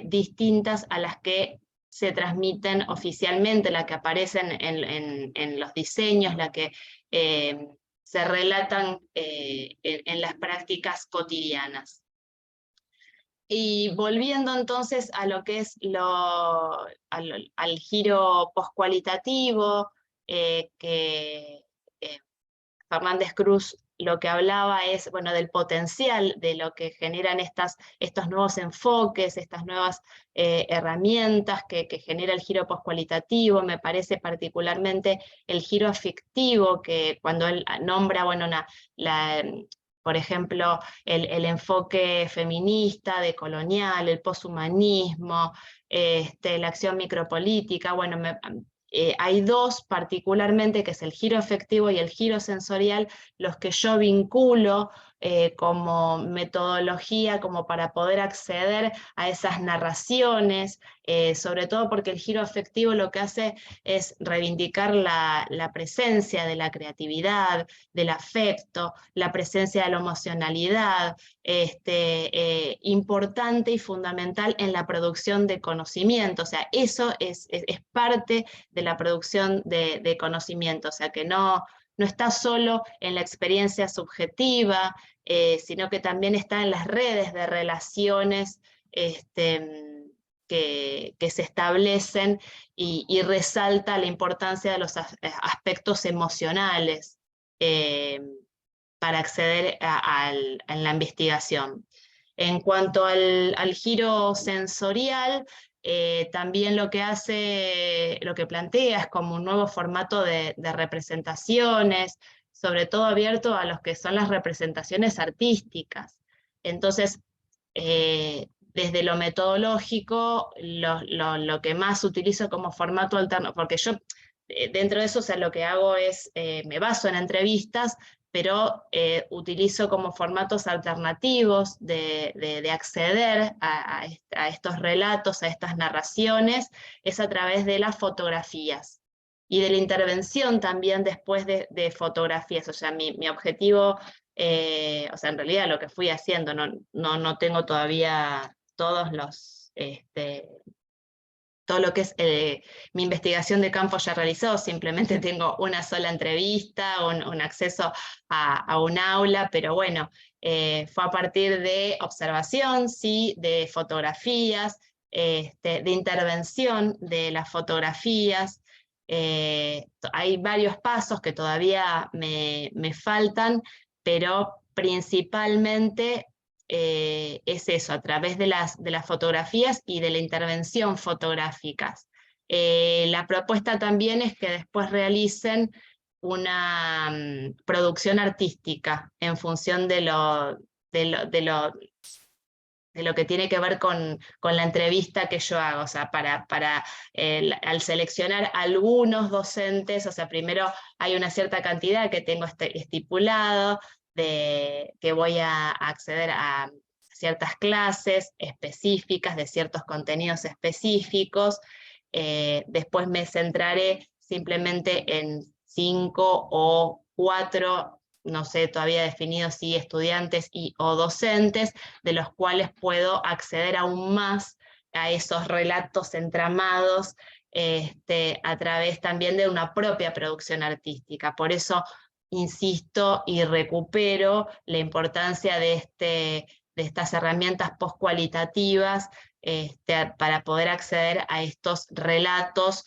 S2: distintas a las que se transmiten oficialmente, las que aparecen en los diseños, las que se relatan en las prácticas cotidianas. Y volviendo entonces a lo que es al giro postcualitativo, que Fernández Cruz lo que hablaba es, bueno, del potencial de lo que generan estos nuevos enfoques, estas nuevas herramientas que genera el giro postcualitativo. Me parece particularmente el giro afectivo, que cuando él nombra, bueno, por ejemplo, el enfoque feminista, decolonial, el poshumanismo, la acción micropolítica. Bueno, hay dos particularmente, que es el giro afectivo y el giro sensorial, los que yo vinculo como metodología, como para poder acceder a esas narraciones, sobre todo porque el giro afectivo lo que hace es reivindicar la presencia de la creatividad, del afecto, la presencia de la emocionalidad, importante y fundamental en la producción de conocimiento. O sea, eso es parte de la producción de conocimiento, o sea, que no está solo en la experiencia subjetiva, sino que también está en las redes de relaciones que se establecen, y resalta la importancia de los aspectos emocionales para acceder a la investigación. En cuanto al giro sensorial, también lo que plantea es como un nuevo formato de representaciones, sobre todo abierto a los que son las representaciones artísticas. Entonces, desde lo metodológico, lo que más utilizo como formato alterno, porque yo dentro de eso, o sea, lo que hago es, me baso en entrevistas, pero utilizo como formatos alternativos de acceder a estos relatos, a estas narraciones, es a través de las fotografías y de la intervención también después de fotografías. O sea, mi objetivo, o sea, en realidad lo que fui haciendo, no tengo todavía todos los... todo lo que es mi investigación de campo ya realizado, simplemente tengo una sola entrevista, un acceso a un aula, pero bueno, fue a partir de observación, sí, de fotografías, de intervención de las fotografías. Hay varios pasos que todavía me faltan, pero principalmente es eso, a través de las fotografías y de la intervención fotográficas. La propuesta también es que después realicen una producción artística en función de lo que tiene que ver con la entrevista que yo hago, o sea, al seleccionar algunos docentes, o sea, primero hay una cierta cantidad que tengo estipulado, que voy a acceder a ciertas clases específicas, de ciertos contenidos específicos, después me centraré simplemente en 5 o 4, no sé todavía definido si estudiantes o docentes, de los cuales puedo acceder aún más a esos relatos entramados a través también de una propia producción artística. Por eso insisto y recupero la importancia de estas herramientas postcualitativas para poder acceder a estos relatos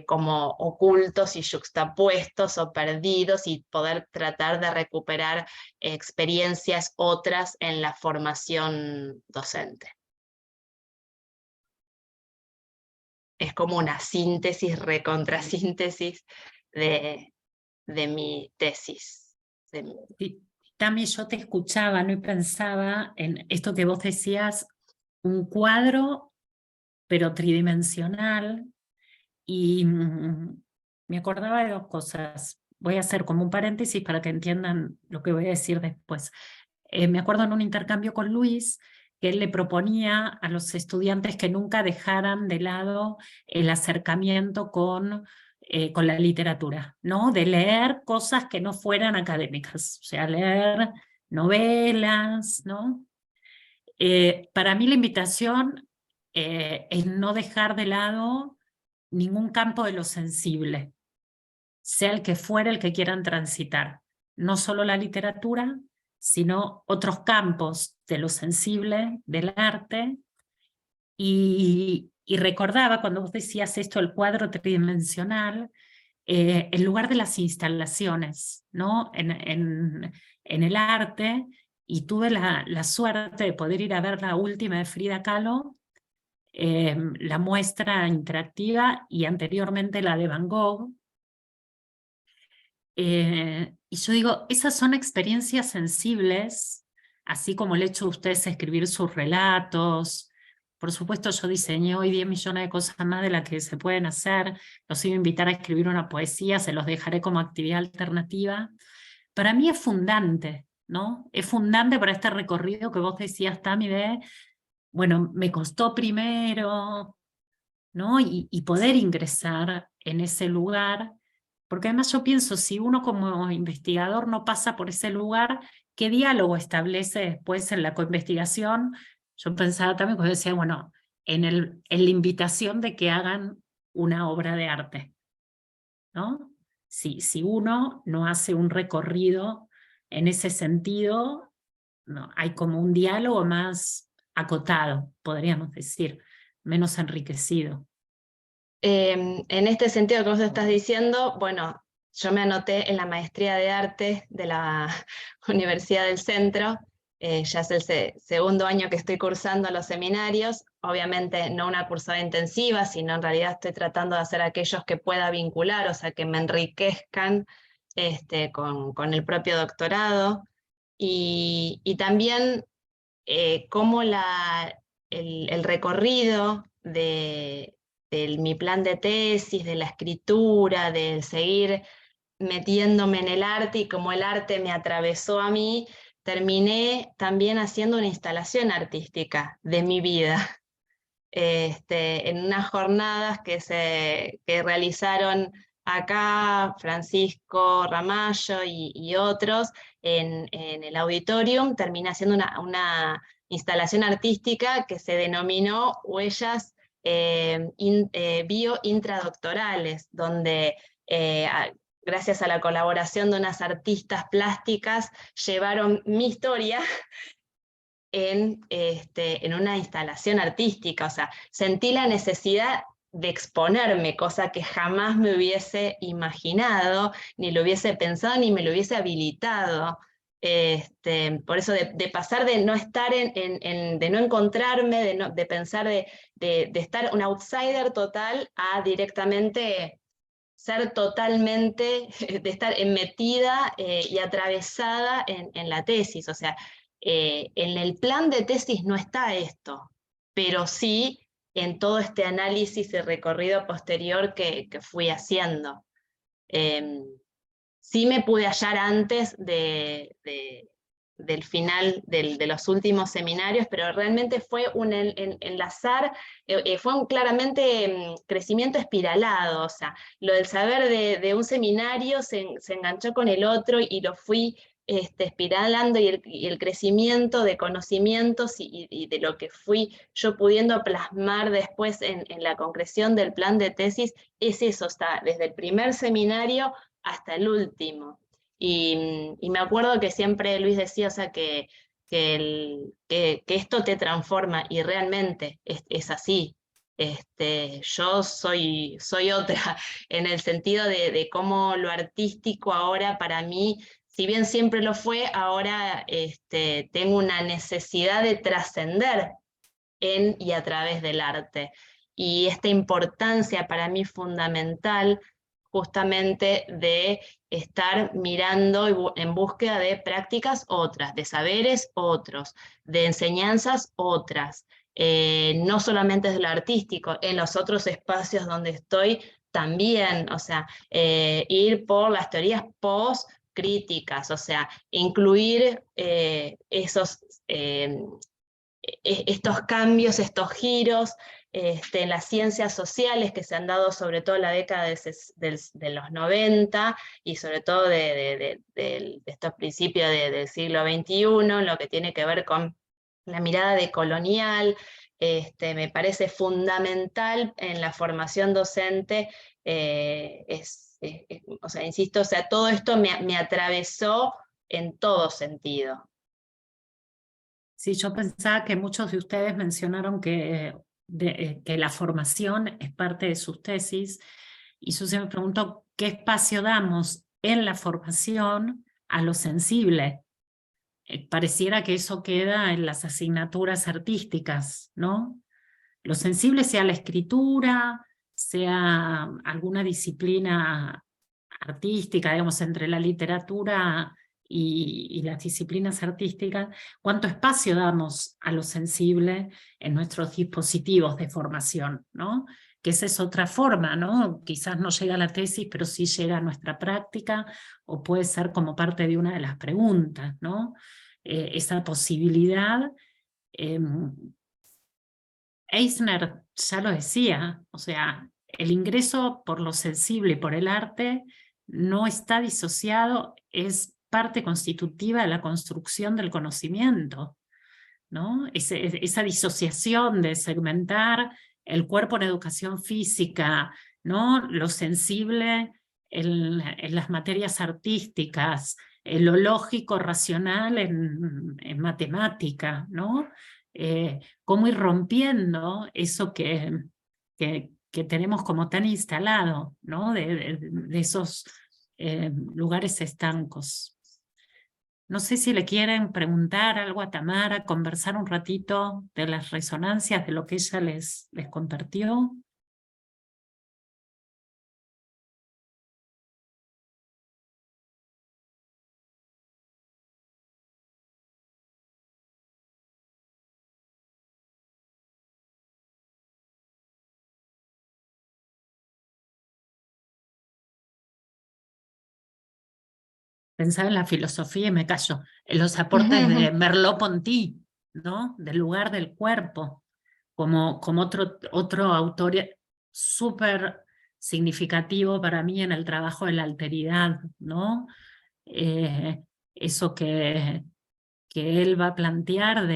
S2: como ocultos y yuxtapuestos o perdidos, y poder tratar de recuperar experiencias otras en la formación docente. Es como una síntesis, recontrasíntesis de mi tesis.
S1: Sí, Tami, yo te escuchaba, ¿no? Y pensaba en esto que vos decías, un cuadro, pero tridimensional, y me acordaba de 2 cosas. Voy a hacer como un paréntesis para que entiendan lo que voy a decir después. Me acuerdo en un intercambio con Luis, que él le proponía a los estudiantes que nunca dejaran de lado el acercamiento con la literatura, ¿no? De leer cosas que no fueran académicas, o sea, leer novelas, ¿no? Para mí la invitación es no dejar de lado ningún campo de lo sensible, sea el que fuera el que quieran transitar, no solo la literatura, sino otros campos de lo sensible, del arte. Y recordaba cuando vos decías esto, el cuadro tridimensional, en lugar de las instalaciones, ¿no? en el arte, y tuve la suerte de poder ir a ver la última de Frida Kahlo, la muestra interactiva, y anteriormente la de Van Gogh. Y yo digo, esas son experiencias sensibles, así como el hecho de ustedes escribir sus relatos. Por supuesto, yo diseñé hoy 10 millones de cosas más de las que se pueden hacer. Los iba a invitar a escribir una poesía, se los dejaré como actividad alternativa. Para mí es fundante, ¿no? Es fundante para este recorrido que vos decías, Tami, bueno, me costó primero, ¿no? Y poder ingresar en ese lugar, porque además yo pienso, si uno como investigador no pasa por ese lugar, ¿qué diálogo establece después en la coinvestigación? Yo pensaba también, cuando decía, bueno, en la invitación de que hagan una obra de arte, ¿no? Si uno no hace un recorrido en ese sentido, no, hay como un diálogo más acotado, podríamos decir, menos enriquecido.
S2: En este sentido que vos estás diciendo, bueno, yo me anoté en la maestría de arte de la Universidad del Centro, ya es el segundo año que estoy cursando los seminarios, obviamente no una cursada intensiva, sino en realidad estoy tratando de hacer aquellos que pueda vincular, o sea, que me enriquezcan con el propio doctorado, y también cómo el recorrido de mi plan de tesis, de la escritura, de seguir metiéndome en el arte, y como el arte me atravesó a mí, terminé también haciendo una instalación artística de mi vida, en unas jornadas que realizaron acá Francisco Ramallo y otros en el auditorium. Terminé haciendo una instalación artística que se denominó Huellas Bio-Intradoctorales, donde gracias a la colaboración de unas artistas plásticas llevaron mi historia en una instalación artística. O sea, sentí la necesidad de exponerme, cosa que jamás me hubiese imaginado, ni lo hubiese pensado, ni me lo hubiese habilitado Por eso de pasar de no estar de no encontrarme, de pensar de estar un outsider total a directamente ser totalmente, de estar metida y atravesada en la tesis. O sea, en el plan de tesis no está esto, pero sí en todo este análisis y recorrido posterior que fui haciendo. Sí me pude hallar antes del final de los últimos seminarios, pero realmente fue un enlazar, fue claramente crecimiento espiralado. O sea, lo del saber de un seminario se enganchó con el otro y lo fui espiralando, y el crecimiento de conocimientos y de lo que fui yo pudiendo plasmar después en la concreción del plan de tesis, es eso, está desde el primer seminario hasta el último. Y me acuerdo que siempre Luis decía, o sea, que esto te transforma, y realmente es así. Yo soy otra, en el sentido de cómo lo artístico ahora para mí, si bien siempre lo fue, ahora tengo una necesidad de trascender en y a través del arte. Y esta importancia para mí fundamental, justamente de estar mirando en búsqueda de prácticas otras, de saberes otros, de enseñanzas otras, no solamente desde lo artístico, en los otros espacios donde estoy también. O sea, ir por las teorías post-críticas, o sea, incluir estos cambios, estos giros en las ciencias sociales que se han dado sobre todo en la década de los 90, y sobre todo de estos principios del siglo XXI, lo que tiene que ver con la mirada decolonial. Me parece fundamental en la formación docente. O sea, insisto, o sea, todo esto me atravesó en todo sentido.
S1: Sí, yo pensaba que muchos de ustedes mencionaron que la formación es parte de sus tesis, y yo se me pregunto qué espacio damos en la formación a lo sensible. Pareciera que eso queda en las asignaturas artísticas, ¿no? Lo sensible sea la escritura, sea alguna disciplina artística, digamos, entre la literatura y las disciplinas artísticas. ¿Cuánto espacio damos a lo sensible en nuestros dispositivos de formación, ¿no? Que esa es otra forma, ¿no? Quizás no llega a la tesis, pero sí llega a nuestra práctica, o puede ser como parte de una de las preguntas, ¿no? Esa posibilidad. Eisner ya lo decía, o sea, el ingreso por lo sensible y por el arte no está disociado, es parte constitutiva de la construcción del conocimiento, ¿no? Esa disociación de segmentar el cuerpo en educación física, ¿no? Lo sensible en las materias artísticas, lo lógico, racional en matemática, ¿no? Cómo ir rompiendo eso que tenemos como tan instalado, ¿no? De esos lugares estancos. No sé si le quieren preguntar algo a Tamara, conversar un ratito de las resonancias de lo que ella les compartió. Pensaba en la filosofía y me callo, en los aportes de Merleau-Ponty, ¿no? Del lugar del cuerpo, como otro autor súper significativo para mí en el trabajo de la alteridad, ¿no? Eso que él va a plantear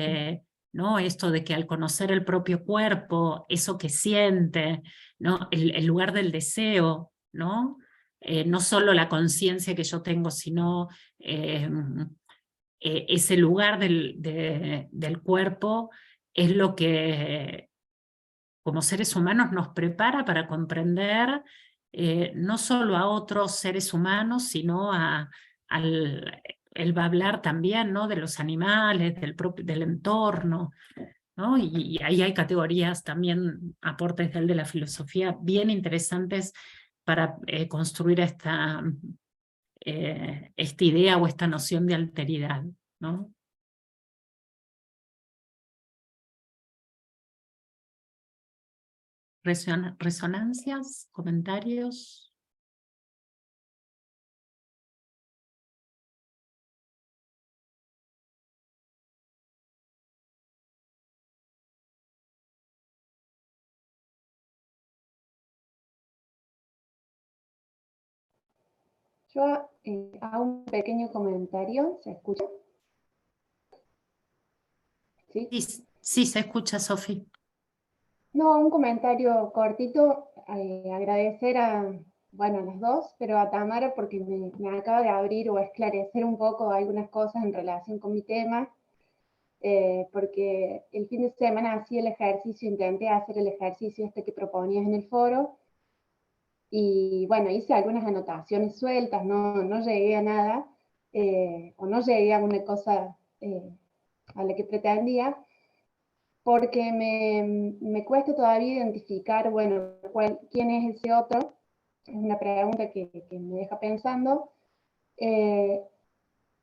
S1: ¿no? Esto de que al conocer el propio cuerpo, eso que siente, ¿no? El lugar del deseo, ¿no? No solo la conciencia que yo tengo, sino ese lugar del cuerpo es lo que como seres humanos nos prepara para comprender no solo a otros seres humanos, sino él va a hablar también, ¿no?, de los animales, del entorno, ¿no? Y ahí hay categorías también, aportes de la filosofía bien interesantes para construir esta idea o esta noción de alteridad, ¿no? ¿Resonancias? ¿Comentarios?
S7: Yo hago un pequeño comentario, ¿se escucha? ¿Sí?
S1: Sí, sí se escucha, Sofi.
S7: No, un comentario cortito, agradecer bueno, a las dos, pero a Tamara porque me acaba de abrir o esclarecer un poco algunas cosas en relación con mi tema, porque el fin de semana hacía el ejercicio, intenté hacer el ejercicio este que proponías en el foro, y bueno, hice algunas anotaciones sueltas, no llegué a nada, o no llegué a una cosa a la que pretendía, porque me cuesta todavía identificar, bueno, quién es ese otro. Es una pregunta que me deja pensando,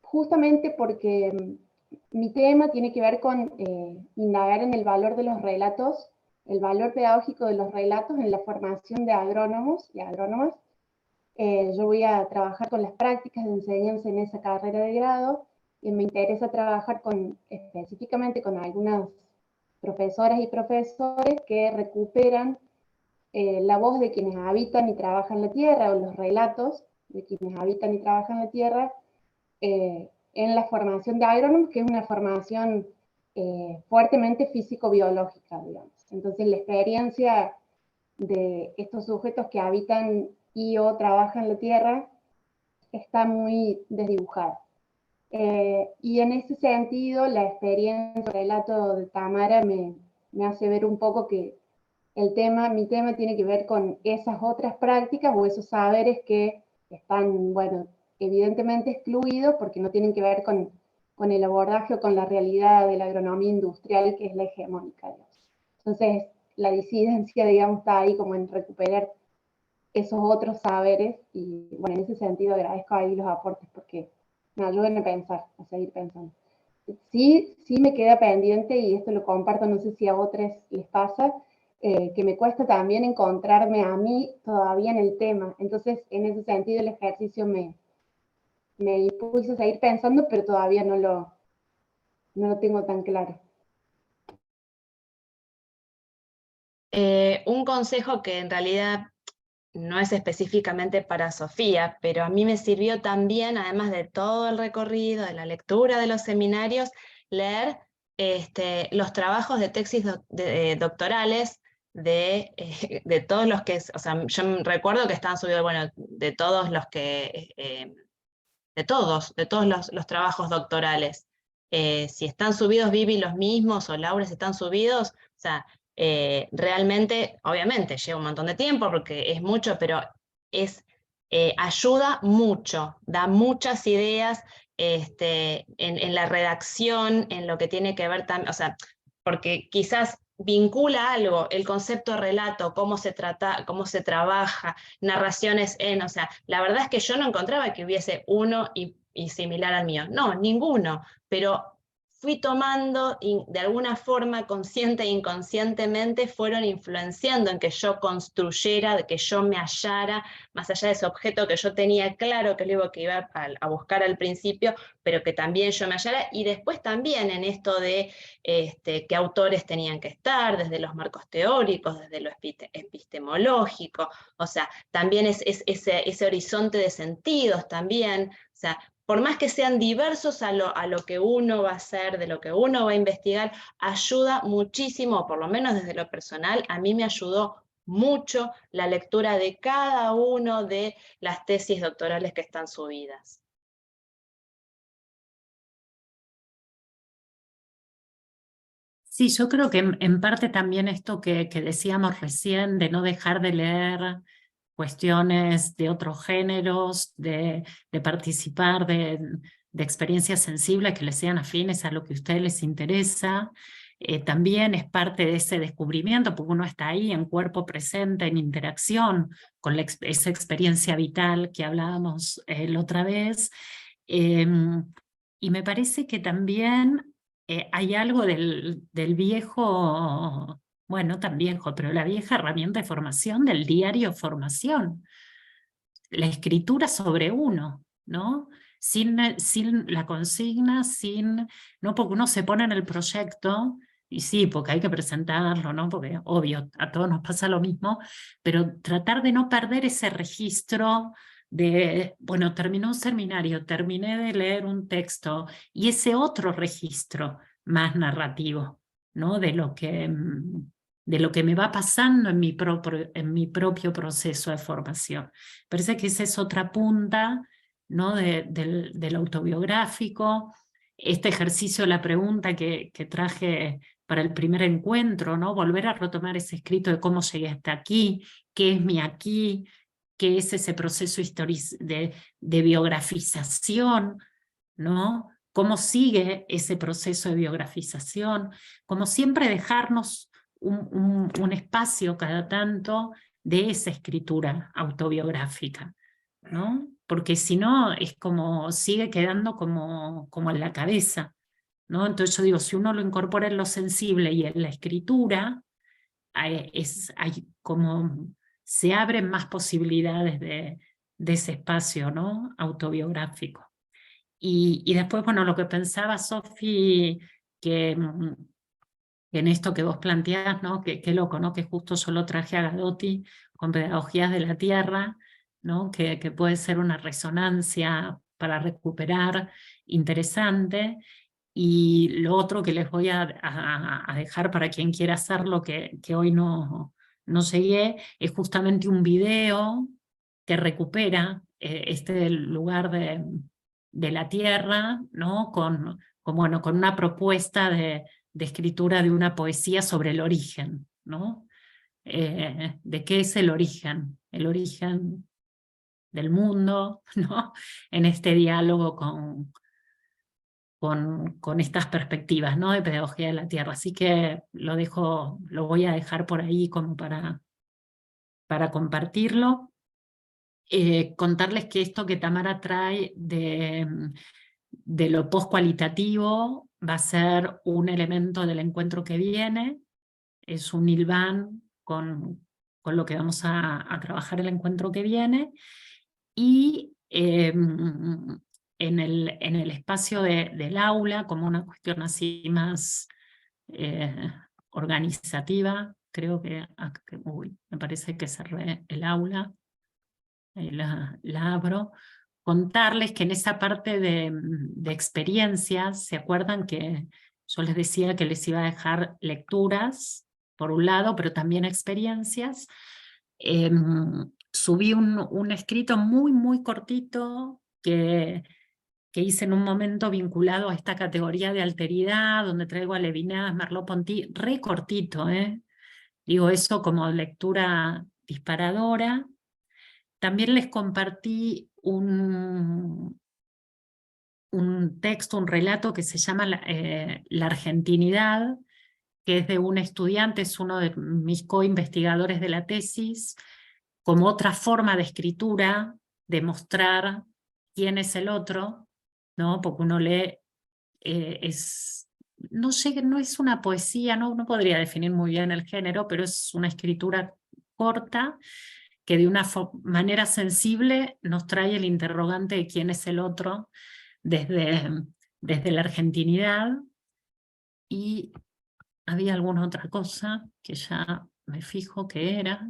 S7: justamente porque mi tema tiene que ver con indagar en el valor de los relatos, el valor pedagógico de los relatos en la formación de agrónomos y agrónomas. Yo voy a trabajar con las prácticas de enseñanza en esa carrera de grado y me interesa trabajar específicamente con algunas profesoras y profesores que recuperan la voz de quienes habitan y trabajan la tierra, o los relatos de quienes habitan y trabajan la tierra, en la formación de agrónomos, que es una formación fuertemente físico-biológica, digamos. Entonces la experiencia de estos sujetos que habitan y o trabajan la tierra está muy desdibujada. Y en ese sentido, la experiencia, el relato de Tamara me hace ver un poco que mi tema tiene que ver con esas otras prácticas o esos saberes que están, bueno, evidentemente excluidos porque no tienen que ver con el abordaje o con la realidad de la agronomía industrial, que es la hegemónica, digamos. Entonces, la disidencia, digamos, está ahí como en recuperar esos otros saberes, y bueno, en ese sentido agradezco ahí los aportes porque me ayudan a pensar, a seguir pensando. Sí me queda pendiente, y esto lo comparto, no sé si a otros les pasa, que me cuesta también encontrarme a mí todavía en el tema. Entonces, en ese sentido, el ejercicio me impulsa a seguir pensando, pero todavía no lo tengo tan claro.
S2: Un consejo que en realidad no es específicamente para Sofía, pero a mí me sirvió también, además de todo el recorrido, de la lectura de los seminarios, leer los trabajos de tesis doctorales de todos los que, o sea, yo recuerdo que estaban subidos, bueno, de todos los que, de todos los trabajos doctorales. Si están subidos Vivi los mismos o Laura si están subidos, o sea, realmente, obviamente, lleva un montón de tiempo porque es mucho, pero ayuda mucho, da muchas ideas en la redacción, en lo que tiene que ver también, o sea, porque quizás vincula algo, el concepto de relato, cómo se trabaja, narraciones o sea, la verdad es que yo no encontraba que hubiese uno y similar al mío, no, ninguno, pero fui tomando y de alguna forma consciente e inconscientemente fueron influenciando en que yo construyera, de que yo me hallara, más allá de ese objeto que yo tenía claro que es lo que iba a buscar al principio, pero que también yo me hallara, y después también en esto de qué autores tenían que estar, desde los marcos teóricos, desde lo epistemológico, o sea, también ese horizonte de sentidos también, o sea, por más que sean diversos a lo que uno va a hacer, de lo que uno va a investigar, ayuda muchísimo, por lo menos desde lo personal, a mí me ayudó mucho la lectura de cada uno de las tesis doctorales que están subidas.
S1: Sí, yo creo que en parte también esto que decíamos recién, de no dejar de leer cuestiones de otros géneros, de participar de experiencias sensibles que les sean afines a lo que a ustedes les interesa. También es parte de ese descubrimiento, porque uno está ahí en cuerpo presente, en interacción con esa experiencia vital que hablábamos la otra vez. Y me parece que también hay algo del viejo, bueno, tan viejo, pero la vieja herramienta de formación del diario formación. La escritura sobre uno, ¿no? Sin la consigna, no porque uno se pone en el proyecto, y sí, porque hay que presentarlo, ¿no? Porque obvio, a todos nos pasa lo mismo, pero tratar de no perder ese registro de, bueno, terminé un seminario, terminé de leer un texto, y ese otro registro más narrativo, ¿no? De lo que me va pasando en mi propio proceso de formación. Parece que esa es otra punta, ¿no? del autobiográfico. Este ejercicio de la pregunta que traje para el primer encuentro, ¿no? Volver a retomar ese escrito de cómo llegué hasta aquí, qué es mi aquí, qué es ese proceso de biografización, ¿no? Cómo sigue ese proceso de biografización, como siempre dejarnos un espacio cada tanto de esa escritura autobiográfica, ¿no? Porque si no, es como, sigue quedando como en la cabeza, ¿no? Entonces yo digo, si uno lo incorpora en lo sensible y en la escritura, se abren más posibilidades de ese espacio, ¿no? Autobiográfico. Y después, bueno, lo que pensaba, Sofi, que en esto que vos planteás, ¿no? Qué loco, ¿no? Que justo yo lo traje a Gadotti con Pedagogías de la Tierra, ¿no? Que puede ser una resonancia para recuperar interesante. Y lo otro que les voy a dejar para quien quiera hacerlo, que hoy no llegué, es justamente un video que recupera este lugar de la tierra, ¿no? Con una propuesta de escritura de una poesía sobre el origen, ¿no? ¿De qué es el origen? El origen del mundo, ¿no? En este diálogo con estas perspectivas, ¿no? De pedagogía de la tierra. Así que lo voy a dejar por ahí como para compartirlo. Contarles que esto que Tamara trae de lo post-cualitativo va a ser un elemento del encuentro que viene, es un hilván con lo que vamos a trabajar el encuentro que viene, y en el espacio del aula, como una cuestión así más organizativa, creo que, me parece que cerré el aula, ahí la abro. Contarles que en esa parte de experiencias, ¿se acuerdan que yo les decía que les iba a dejar lecturas, por un lado, pero también experiencias? Subí un escrito muy, muy cortito que hice en un momento vinculado a esta categoría de alteridad, donde traigo a Levinas, Merleau-Ponty, re cortito, digo eso como lectura disparadora. También les compartí un texto, un relato que se llama La Argentinidad, que es de un estudiante, es uno de mis co-investigadores de la tesis, como otra forma de escritura, de mostrar quién es el otro, ¿no? Porque uno lee, no es una poesía, no podría definir muy bien el género, pero es una escritura corta, que de una manera sensible nos trae el interrogante de quién es el otro desde la argentinidad. Y había alguna otra cosa que ya me fijo que era,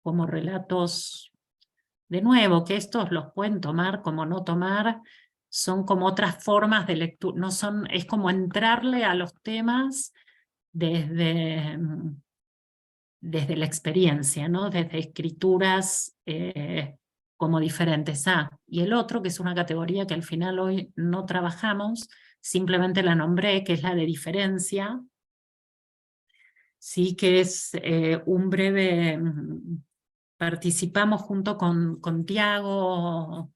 S1: como relatos, de nuevo, que estos los pueden tomar como no tomar, son como otras formas de lectura, es como entrarle a los temas desde la experiencia, ¿no? Desde escrituras como diferentes. Y el otro, que es una categoría que al final hoy no trabajamos, simplemente la nombré, que es la de diferencia, sí, que es un breve, participamos junto con Tiago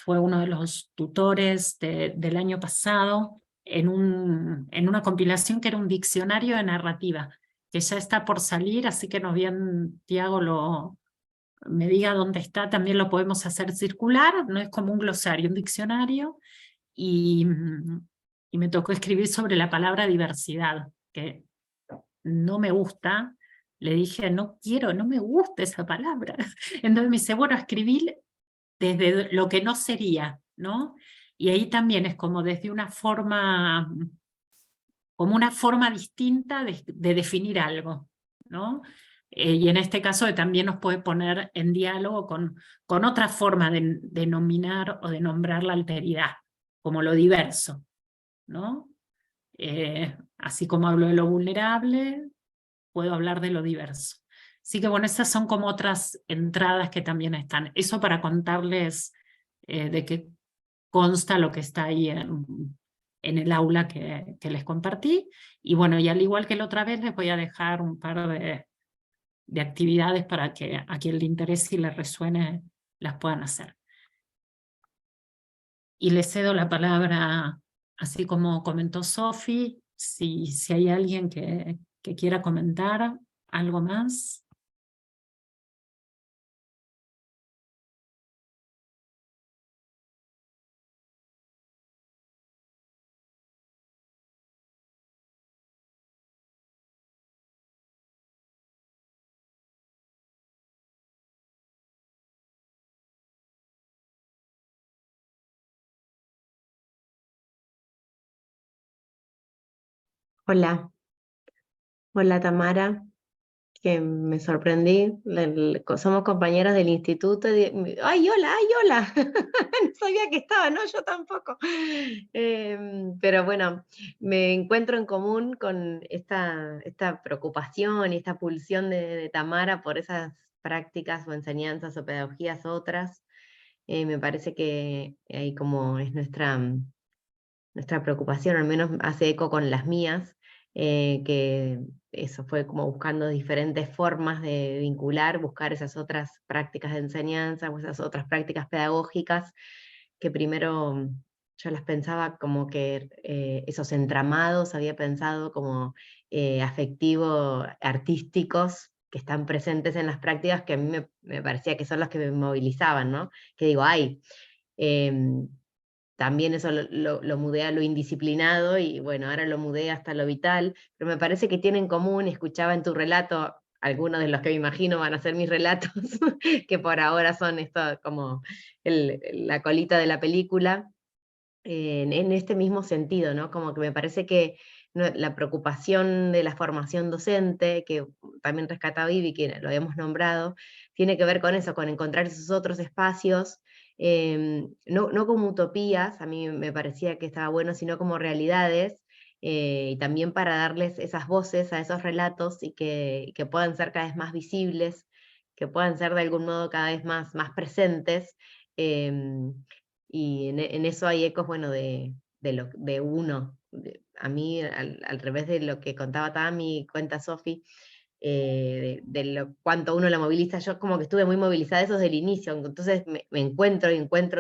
S1: fue uno de los tutores del año pasado, en una compilación que era un diccionario de narrativa, que ya está por salir, así que nos bien Tiago me diga dónde está, también lo podemos hacer circular, no es como un glosario, un diccionario, y me tocó escribir sobre la palabra diversidad, que no me gusta. Le dije, no me gusta esa palabra. Entonces me dice, bueno, escribí desde lo que no sería, ¿no? Y ahí también es como desde una forma, como una forma distinta de definir algo, ¿no? Y en este caso también nos puede poner en diálogo con otra forma de nominar o de nombrar la alteridad, como lo diverso, ¿no? Así como hablo de lo vulnerable, puedo hablar de lo diverso. Así que bueno, esas son como otras entradas que también están. Eso para contarles de qué consta lo que está ahí en el aula que les compartí. Y bueno, y al igual que la otra vez, les voy a dejar un par de actividades para que a quien le interese y le resuene las puedan hacer. Y le cedo la palabra, así como comentó Sofi, si hay alguien que quiera comentar algo más.
S8: Hola, hola Tamara, que me sorprendí. Somos compañeras del instituto. ¡Ay, hola! ¡Ay, hola! No sabía que estaba, no, yo tampoco. Pero bueno, me encuentro en común con esta preocupación y esta pulsión de Tamara por esas prácticas o enseñanzas o pedagogías otras. Me parece que ahí como es nuestra preocupación, al menos hace eco con las mías, que eso fue como buscando diferentes formas de vincular, buscar esas otras prácticas de enseñanza o esas otras prácticas pedagógicas que primero yo las pensaba como que esos entramados había pensado como afectivo artísticos que están presentes en las prácticas que a mí me parecía que son los que me movilizaban, ¿no? Que digo, ay, también eso lo mudé a lo indisciplinado y bueno, ahora lo mudé hasta lo vital, pero me parece que tienen en común, escuchaba en tu relato, algunos de los que me imagino van a ser mis relatos, que por ahora son esto como la colita de la película, en este mismo sentido, ¿no? Como que me parece que la preocupación de la formación docente, que también rescata Vivi, que lo habíamos nombrado, tiene que ver con eso, con encontrar esos otros espacios, no como utopías, a mí me parecía que estaba bueno, sino como realidades, y también para darles esas voces a esos relatos y que puedan ser cada vez más visibles, que puedan ser de algún modo cada vez más presentes, y en eso hay ecos, bueno, de uno. A mí, al revés de lo que contaba Tami, cuenta Sofi, de cuánto uno lo moviliza, yo como que estuve muy movilizada eso desde el inicio, entonces me encuentro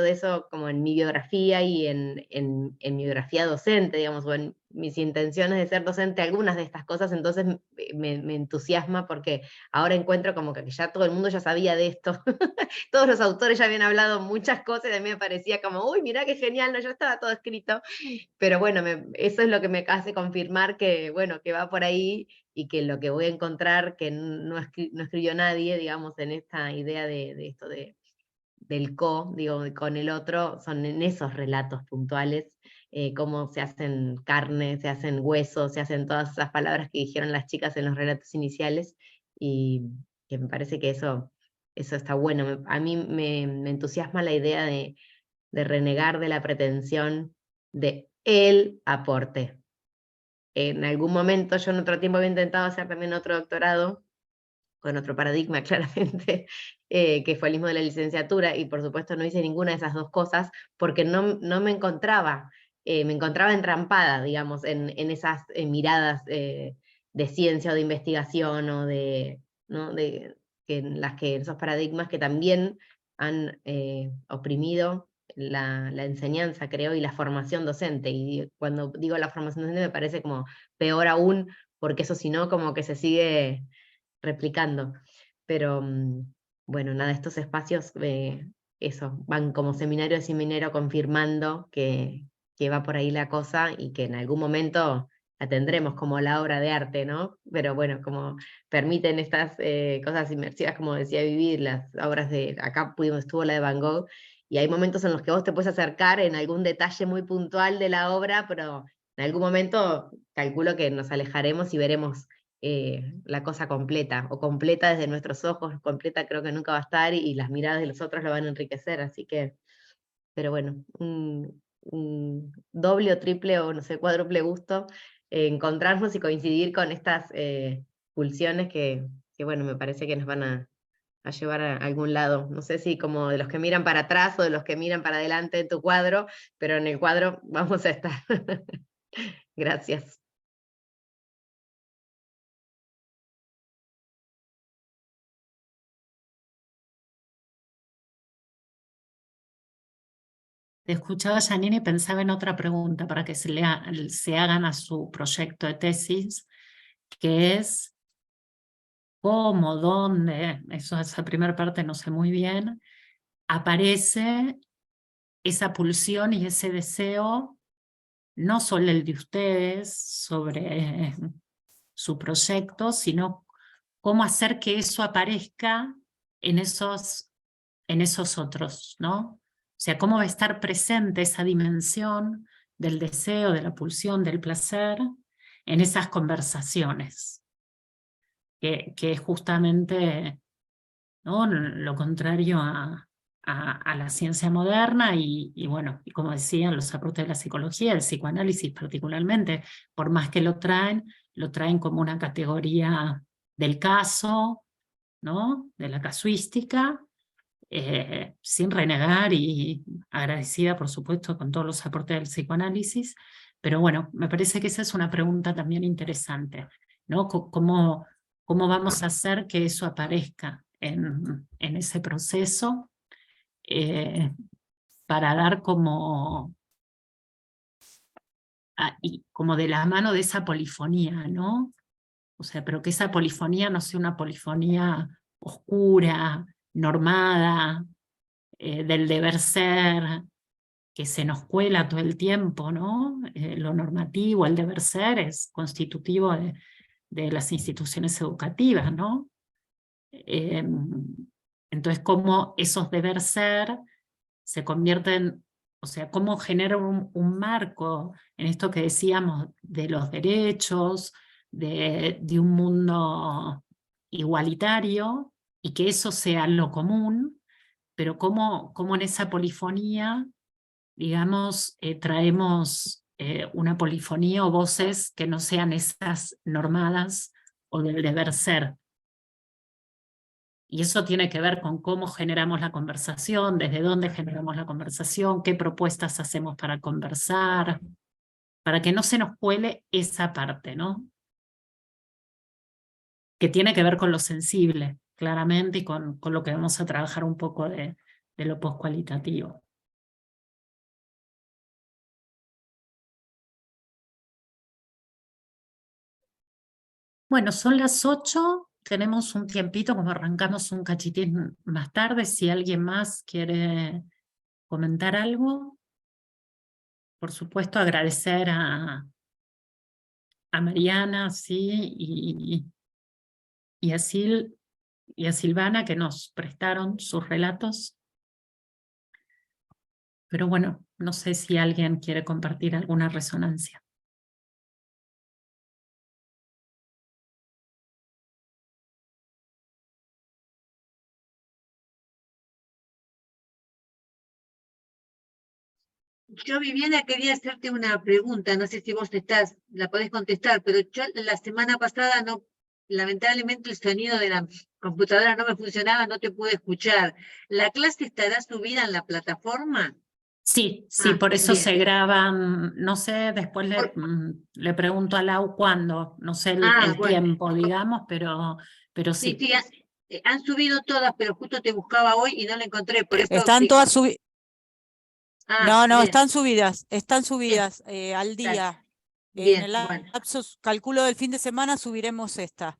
S8: de eso como en mi biografía y en mi biografía docente, digamos, o en mis intenciones de ser docente, algunas de estas cosas, entonces me entusiasma porque ahora encuentro como que ya todo el mundo ya sabía de esto, todos los autores ya habían hablado muchas cosas y a mí me parecía como, uy, mirá qué genial, no, ya estaba todo escrito, pero bueno, eso es lo que me hace confirmar que, bueno, que va por ahí y que lo que voy a encontrar que no escribió nadie, digamos, en esta idea de esto del digo, con el otro, son en esos relatos puntuales, cómo se hacen carne, se hacen huesos, se hacen todas esas palabras que dijeron las chicas en los relatos iniciales, y que me parece que eso está bueno. A mí me entusiasma la idea de renegar de la pretensión de el aporte. En algún momento, yo en otro tiempo había intentado hacer también otro doctorado, con otro paradigma claramente, que fue el mismo de la licenciatura, y por supuesto no hice ninguna de esas dos cosas, porque no me encontraba entrampada, digamos, en esas miradas de ciencia o de investigación, o ¿no? en esos paradigmas que también han oprimido la enseñanza, creo, y la formación docente. Y cuando digo la formación docente me parece como peor aún, porque eso si no como que se sigue replicando. Pero bueno, nada, estos espacios, eso, van como seminario a seminario confirmando que va por ahí la cosa y que en algún momento la tendremos como la obra de arte, ¿no? Pero bueno, como permiten estas cosas inmersivas, como decía Vivi, las obras de, acá estuvo la de Van Gogh, y hay momentos en los que vos te puedes acercar en algún detalle muy puntual de la obra, pero en algún momento calculo que nos alejaremos y veremos la cosa completa, o completa desde nuestros ojos, completa creo que nunca va a estar, y las miradas de los otros lo van a enriquecer, así que, pero bueno, un doble o triple o no sé, cuádruple gusto encontrarnos y coincidir con estas pulsiones que bueno, me parece que nos van a llevar a algún lado. No sé si como de los que miran para atrás o de los que miran para adelante en tu cuadro, pero en el cuadro vamos a estar. Gracias.
S1: Te escuchaba, Janine, y pensaba en otra pregunta para que se hagan a su proyecto de tesis, que es cómo, dónde, esa primera parte no sé muy bien, aparece esa pulsión y ese deseo, no solo el de ustedes sobre su proyecto, sino cómo hacer que eso aparezca en esos otros, ¿no? O sea, cómo va a estar presente esa dimensión del deseo, de la pulsión, del placer, en esas conversaciones, que es justamente, ¿no?, lo contrario a la ciencia moderna y bueno, y como decían, los aportes de la psicología, el psicoanálisis particularmente, por más que lo traen como una categoría del caso, ¿no?, de la casuística, sin renegar y agradecida, por supuesto, con todos los aportes del psicoanálisis, pero bueno, me parece que esa es una pregunta también interesante, ¿no? ¿Cómo vamos a hacer que eso aparezca en ese proceso para dar como de la mano de esa polifonía, ¿no? O sea, pero que esa polifonía no sea una polifonía oscura, normada, del deber ser, que se nos cuela todo el tiempo, ¿no? Lo normativo, el deber ser es constitutivo de las instituciones educativas, ¿no? Entonces, cómo esos deber ser se convierten, o sea, cómo genera un marco en esto que decíamos de los derechos, de un mundo igualitario, y que eso sea lo común, pero cómo en esa polifonía, digamos, traemos una polifonía o voces que no sean esas normadas o del deber ser. Y eso tiene que ver con cómo generamos la conversación, desde dónde generamos la conversación, qué propuestas hacemos para conversar, para que no se nos cuele esa parte, ¿no? Que tiene que ver con lo sensible, claramente, y con lo que vamos a trabajar un poco de lo poscualitativo. Bueno, son las 8, tenemos un tiempito, como arrancamos un cachitín más tarde, si alguien más quiere comentar algo. Por supuesto, agradecer a Mariana, sí, y a Silvana, que nos prestaron sus relatos. Pero bueno, no sé si alguien quiere compartir alguna resonancia.
S3: Yo, Viviana, quería hacerte una pregunta, no sé si vos la podés contestar, pero yo la semana pasada lamentablemente el sonido de la computadora no me funcionaba, no te pude escuchar. ¿La clase estará subida en la plataforma?
S1: Sí, por eso
S3: bien.
S1: se graban, no sé, después le pregunto a Lau cuándo, no sé el
S3: Bueno.
S1: tiempo, digamos, pero sí.
S3: Sí, Han subido todas, pero justo te buscaba hoy y no la encontré, por eso...
S9: Están todas subidas.
S3: Ah,
S9: No,
S3: bien,
S9: están subidas al
S3: claro,
S9: día. En
S3: bien,
S9: el
S3: bueno,
S9: lapso, calculo del fin de semana, subiremos esta.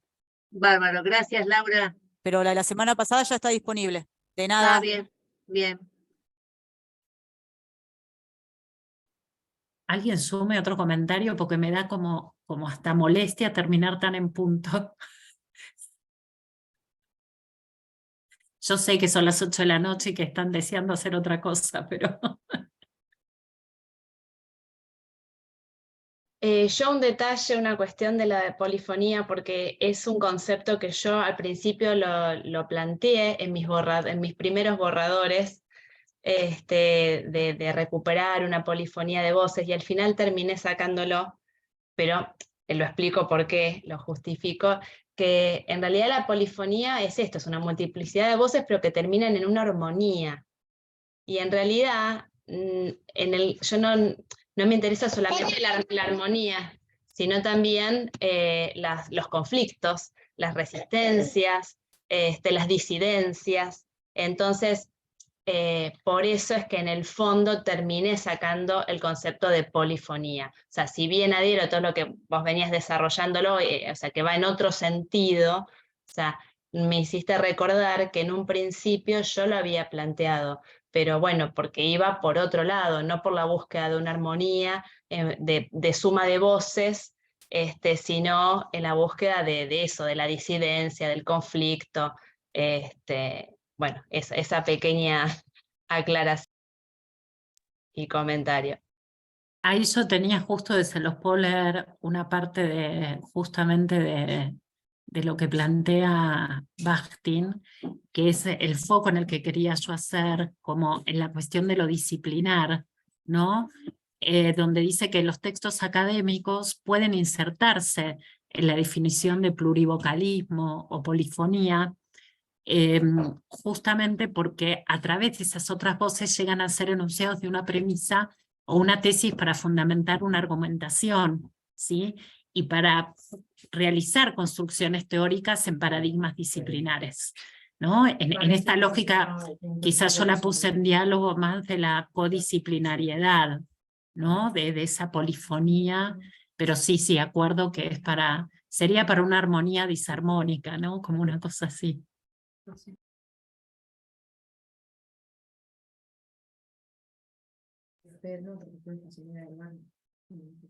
S3: bárbaro, gracias Laura.
S9: Pero la de la semana pasada ya está disponible. De
S3: Está
S9: nada.
S3: bien, bien.
S1: Alguien sume otro comentario porque me da como hasta molestia terminar tan en punto. Yo sé que son las 8 de la noche y que están deseando hacer otra cosa, pero...
S2: Yo un detalle, una cuestión de la polifonía, porque es un concepto que yo al principio lo planteé en mis primeros borradores, de recuperar una polifonía de voces, y al final terminé sacándolo, pero lo explico por qué, lo justifico, que en realidad la polifonía es esto, es una multiplicidad de voces, pero que terminan en una armonía. Y en realidad, yo no me interesa solamente la armonía, sino también los conflictos, las resistencias, las disidencias. Entonces, por eso es que en el fondo terminé sacando el concepto de polifonía. O sea, si bien adhiero a todo lo que vos venías desarrollándolo, o sea, que va en otro sentido, o sea, me hiciste recordar que en un principio yo lo había planteado, pero bueno, porque iba por otro lado, no por la búsqueda de una armonía, de suma de voces, sino en la búsqueda de eso, de la disidencia, del conflicto, bueno, esa pequeña aclaración y comentario.
S1: Ahí yo tenía justo, se los puedo leer, una parte justamente de lo que plantea Bakhtin, que es el foco en el que quería yo hacer, como en la cuestión de lo disciplinar, ¿no? Donde dice que los textos académicos pueden insertarse en la definición de plurivocalismo o polifonía, justamente porque a través de esas otras voces llegan a ser enunciados de una premisa o una tesis para fundamentar una argumentación, ¿sí? Y para realizar construcciones teóricas en paradigmas disciplinares, ¿no? En esta lógica, quizás yo la puse en diálogo más de la codisciplinariedad, ¿no? De esa polifonía, pero sí, acuerdo que sería para una armonía disarmónica, ¿no? Como una cosa así.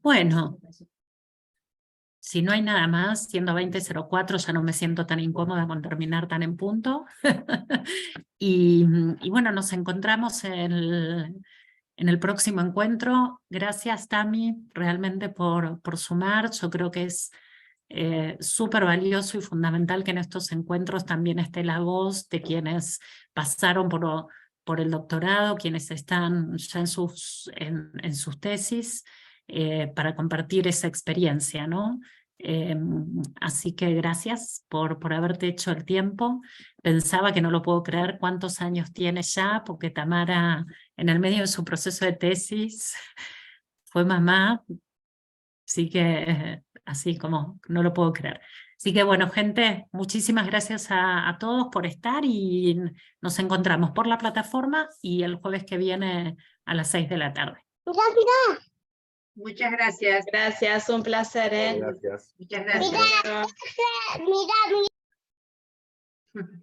S1: Bueno, si no hay nada más, siendo 20:04 ya no me siento tan incómoda con terminar tan en punto. y bueno, nos encontramos en el próximo encuentro. Gracias, Tami, realmente por sumar. Yo creo que es súper valioso y fundamental que en estos encuentros también esté la voz de quienes pasaron por el doctorado, quienes están ya en sus tesis, para compartir esa experiencia, ¿no? Así que gracias por haberte hecho el tiempo. Pensaba que no lo puedo creer cuántos años tiene ya, porque Tamara, en el medio de su proceso de tesis, fue mamá, así que así como no lo puedo creer. Así que bueno, gente, muchísimas gracias a todos por estar y nos encontramos por la plataforma y el jueves que viene a las 6 de la tarde.
S3: Muchas gracias.
S2: Gracias, un placer, ¿eh?
S5: Gracias.
S3: Muchas gracias.
S2: Mira.